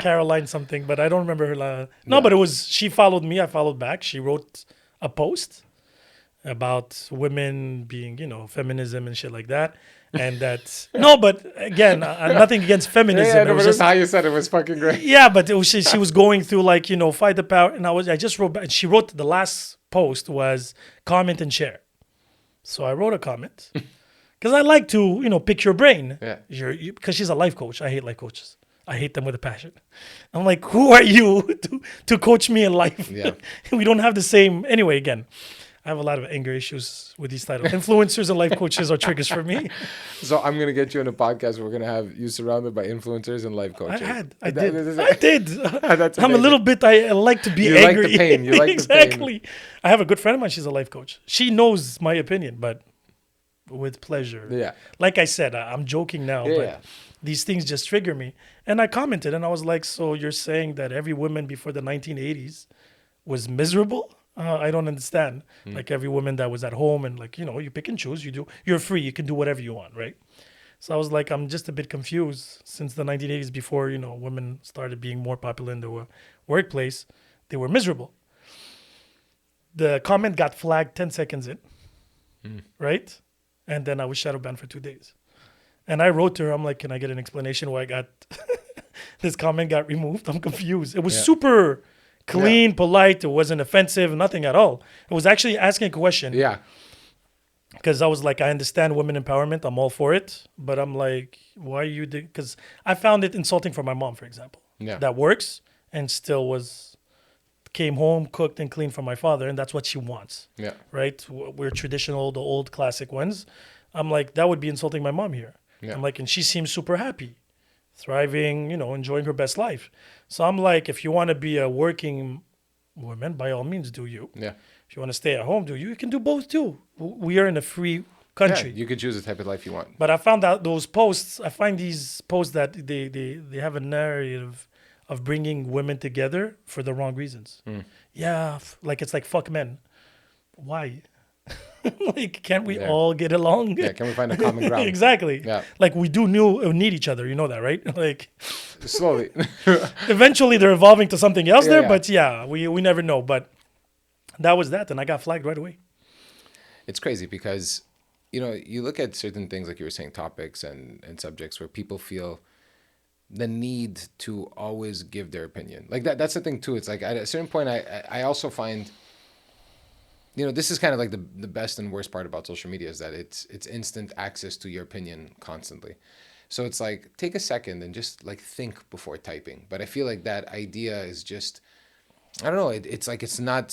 Caroline something, but I don't remember her. No, but it was, she followed me. I followed back. She wrote a post about women being, feminism and shit like that. And that's no, but again, nothing against feminism. Yeah, no, but just how you said it was fucking great. Yeah, but it was she was going through like fight the power, and I just wrote. And she wrote the last post was comment and share. So I wrote a comment because I like to pick your brain. Yeah. Because she's a life coach. I hate life coaches. I hate them with a passion. I'm like, who are you to coach me in life? Yeah. We don't have the same. Anyway, again, I have a lot of anger issues with these titles. Influencers and life coaches are triggers for me. So I'm gonna get you on a podcast where we're gonna have you surrounded by influencers and life coaches. I did. That's I'm a little bit. I like to be you angry. Like the pain. You like exactly. the pain. I have a good friend of mine. She's a life coach. She knows my opinion, but with pleasure. Yeah. Like I said, I'm joking now, but Yeah. these things just trigger me. And I commented, and I was like, "So you're saying that every woman before the 1980s was miserable?" I don't understand. Like every woman that was at home and like, you pick and choose, you're free, you can do whatever you want, right? So I was like, I'm just a bit confused since the 1980s before, women started being more popular in the workplace, they were miserable. The comment got flagged 10 seconds in, right? And then I was shadow banned for 2 days. And I wrote to her, I'm like, can I get an explanation why I got, this comment got removed? I'm confused. It was super clean, polite. It wasn't offensive, nothing at all. It was actually asking a question. Yeah. Because I was like, I understand women empowerment. I'm all for it. But I'm like, why you did? Because I found it insulting for my mom, for example. Yeah. That works and still came home, cooked and cleaned for my father. And that's what she wants. Yeah. Right? We're traditional, the old classic ones. I'm like, that would be insulting my mom here. Yeah. I'm like, and she seems super happy, thriving, enjoying her best life. So I'm like, if you want to be a working woman, by all means, do you. Yeah. If you want to stay at home, do you. You can do both too. We are in a free country. Yeah, you could choose the type of life you want. But I found out those posts, I find these posts that they have a narrative of bringing women together for the wrong reasons. Yeah, like it's like fuck men. Why? Like, can't we all get along? Yeah, can we find a common ground? Exactly. Yeah. Like we do need each other. You know that, right? Like slowly. Eventually they're evolving to something else there, yeah. But we never know. But that was that, and I got flagged right away. It's crazy because, you look at certain things like you were saying, topics and subjects where people feel the need to always give their opinion. Like that's the thing too. It's like at a certain point, I also find, this is kind of like the best and worst part about social media is that it's instant access to your opinion constantly. So it's like, take a second and just like think before typing. But I feel like that idea is just, I don't know. It's like, it's not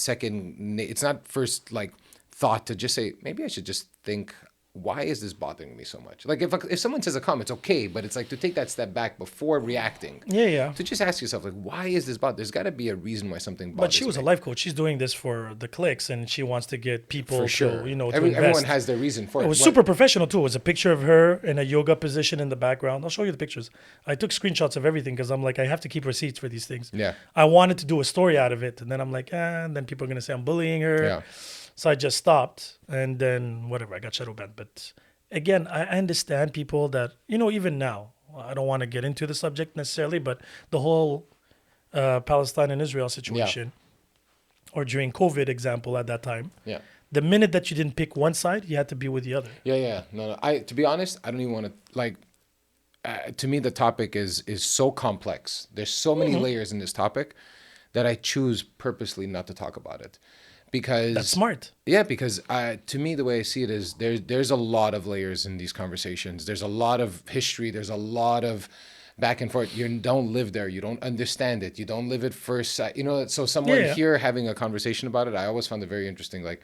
first like thought to just say, maybe I should just think, why is this bothering me so much? Like if someone says a comment, it's okay, but it's like to take that step back before reacting. Yeah. To just ask yourself, like, why is this bothering? There's got to be a reason why something bothers me. But she was a life coach. She's doing this for the clicks, and she wants to get people for sure. to, Everyone has their reason for it. It was super professional too. It was a picture of her in a yoga position in the background. I'll show you the pictures. I took screenshots of everything because I'm like, I have to keep receipts for these things. Yeah. I wanted to do a story out of it, and then I'm like, and then people are gonna say I'm bullying her. Yeah. So I just stopped, and then whatever, I got shadow banned. But again, I understand people that, even now, I don't want to get into the subject necessarily, but the whole Palestine and Israel situation, or during COVID example at that time, the minute that you didn't pick one side, you had to be with the other. Yeah. No. To be honest, I don't even want to, like, to me, the topic is so complex. There's so many layers in this topic that I choose purposely not to talk about it. Because that's smart. Yeah, because to me, the way I see it is there's a lot of layers in these conversations. There's a lot of history. There's a lot of back and forth. You don't live there. You don't understand it. You don't live it first. So someone here having a conversation about it, I always found it very interesting. Like,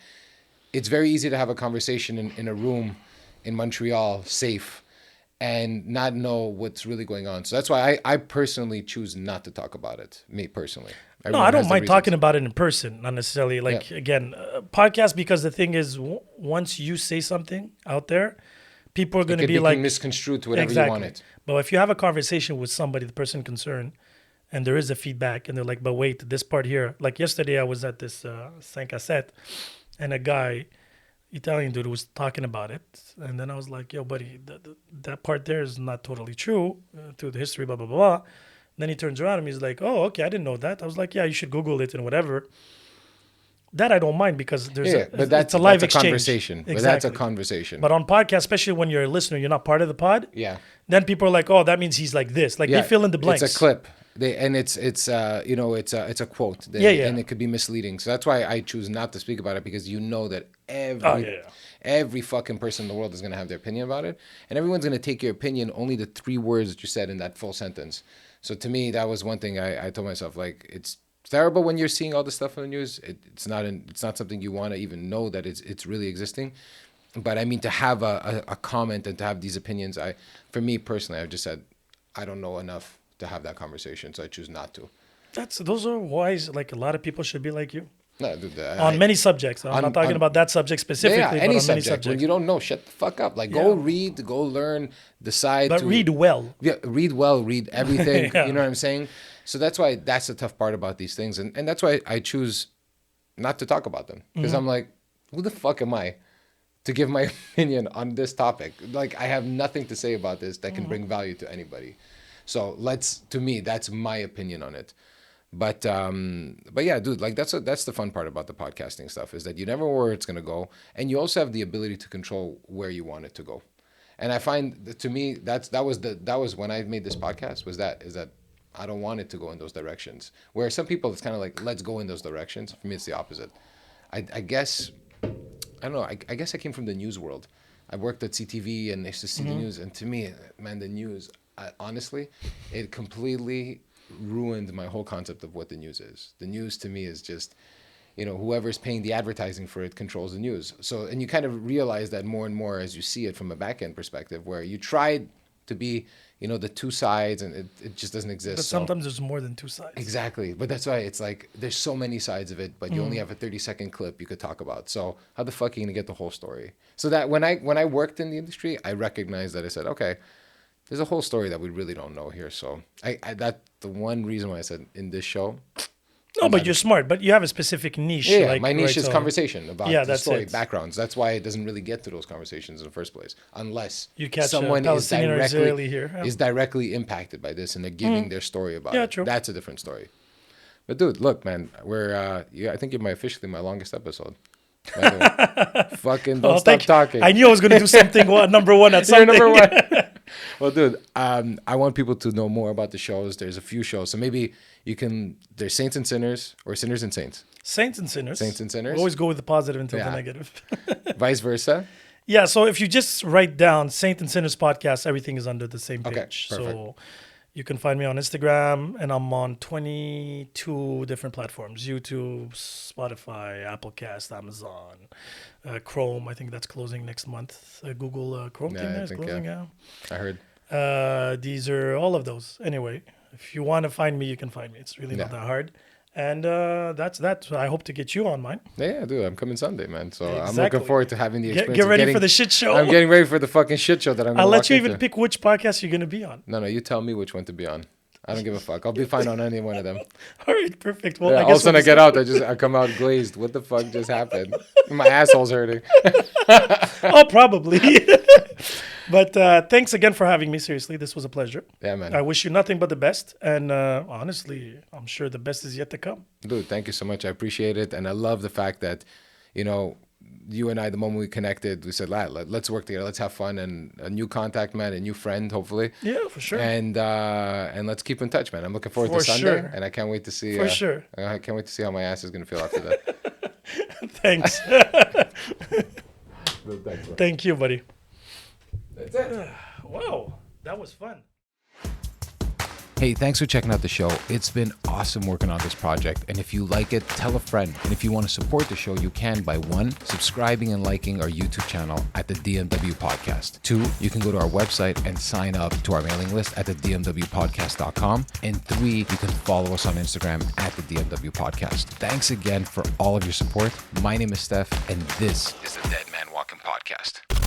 it's very easy to have a conversation in a room in Montreal, safe, and not know what's really going on. So that's why I personally choose not to talk about it, me personally. Everyone I don't mind talking about it in person, not necessarily again, podcast, because the thing is, once you say something out there, people are going to be like misconstrued to whatever you want it. But if you have a conversation with somebody, the person concerned, and there is a feedback, and they're like, but wait, this part here, like yesterday I was at this 5 à 7, and a guy, Italian dude, was talking about it, and then I was like, yo, buddy, that part there is not totally true to the history, blah, blah, blah. Then he turns around and he's like, oh, okay, I didn't know that. I was like, yeah, you should Google it and whatever. That I don't mind because it's a live exchange. Conversation. Exactly. But that's a conversation. But on podcast, especially when you're a listener, you're not part of the pod. Yeah. Then people are like, oh, that means he's like this. Like they fill in the blanks. It's a clip. It's a quote. And it could be misleading. So that's why I choose not to speak about it, because that every fucking person in the world is going to have their opinion about it. And everyone's going to take your opinion only the 3 words that you said in that full sentence. So to me, that was one thing I told myself, like, terrible when you're seeing all the stuff on the news. It's not something you want to even know that it's really existing. But I mean, to have a comment and to have these opinions, for me personally, I've just said, I don't know enough to have that conversation, so I choose not to. Those are wise. Like, a lot of people should be like you. No, dude, on many subjects. I'm not talking about that subject specifically, any but on subject. many subjects. When you don't know, shut the fuck up. Like, go read, go learn, decide. But read well. Yeah, read well, read everything. You know what I'm saying? So that's the tough part about these things. And that's why I choose not to talk about them. Because I'm like, who the fuck am I to give my opinion on this topic? Like, I have nothing to say about this that can bring value to anybody. So to me, that's my opinion on it. But yeah, dude, like that's the fun part about the podcasting stuff, is that you never know where it's gonna go, and you also have the ability to control where you want it to go. And I find that, to me, that was when I made this podcast, is that I don't want it to go in those directions. Where some people, it's kind of like, let's go in those directions. For me, it's the opposite. I guess I don't know. I guess I came from the news world. I worked at CTV and I used to see the news, and to me, man, the news, honestly, it completely ruined my whole concept of what the news is. The news to me is just, whoever's paying the advertising for it controls the news. So, and you kind of realize that more and more as you see it from a back end perspective, where you tried to be, the two sides, and it just doesn't exist. But sometimes there's more than two sides. Exactly. But that's why it's like, there's so many sides of it, but you only have a 30-second clip you could talk about. So how the fuck are you gonna get the whole story? So that when I worked in the industry, I recognized that. I said, okay, there's a whole story that we really don't know here. So that's the one reason why I said in this show. No, but you're smart. But you have a specific niche. Yeah, my niche is conversation about the story, it. backgrounds. That's why it doesn't really get to those conversations in the first place, unless you catch someone is directly impacted by this and they're giving their story about it. True. That's a different story. But dude, look, man, we're I think you're officially my longest episode. Fucking don't stop talking. I knew I was going to do something number one at something. You're number one. Well, dude, I want people to know more about the shows. There's a few shows, so maybe there's Saints and Sinners, or Sinners and Saints. Saints and Sinners. Saints and Sinners. We always go with the positive until the negative. Vice versa. Yeah, so if you just write down Saint and Sinners podcast, everything is under the same page. Okay, perfect. So you can find me on Instagram, and I'm on 22 different platforms: YouTube, Spotify, Applecast, Amazon, Chrome. I think that's closing next month. Google Chrome thing there is closing. Yeah, I heard. These are all of those. Anyway, if you want to find me, you can find me. It's really not that hard. And that's that. I hope to get you on mine. Yeah, dude, I'm coming Sunday, man. So I'm looking forward to having the experience. Get ready for the shit show. I'm getting ready for the fucking shit show that I'm going to I'll let you even pick which podcast you're going to be on. No, you tell me which one to be on. I don't give a fuck. I'll be fine on any one of them. All right, perfect. Well, all of a sudden I get out, I come out glazed. What the fuck just happened? My asshole's hurting. Oh, probably. But thanks again for having me. Seriously, this was a pleasure. Yeah, man. I wish you nothing but the best. And honestly, I'm sure the best is yet to come. Dude, thank you so much. I appreciate it. And I love the fact that, you and I, the moment we connected, we said, let's work together. Let's have fun. And a new contact, man, a new friend, hopefully. Yeah, for sure. And let's keep in touch, man. I'm looking forward to Sunday. Sure. And I can't wait to see. For sure. I can't wait to see how my ass is going to feel after that. Thanks. Thank you, buddy. That's it. Wow, that was fun. Hey, thanks for checking out the show. It's been awesome working on this project. And if you like it, tell a friend. And if you want to support the show, you can by 1, subscribing and liking our YouTube channel at the DMW Podcast. 2, you can go to our website and sign up to our mailing list at the dmwpodcast.com. And 3, you can follow us on Instagram at the DMW Podcast. Thanks again for all of your support. My name is Stef, and this is the Dead Man Walking Podcast.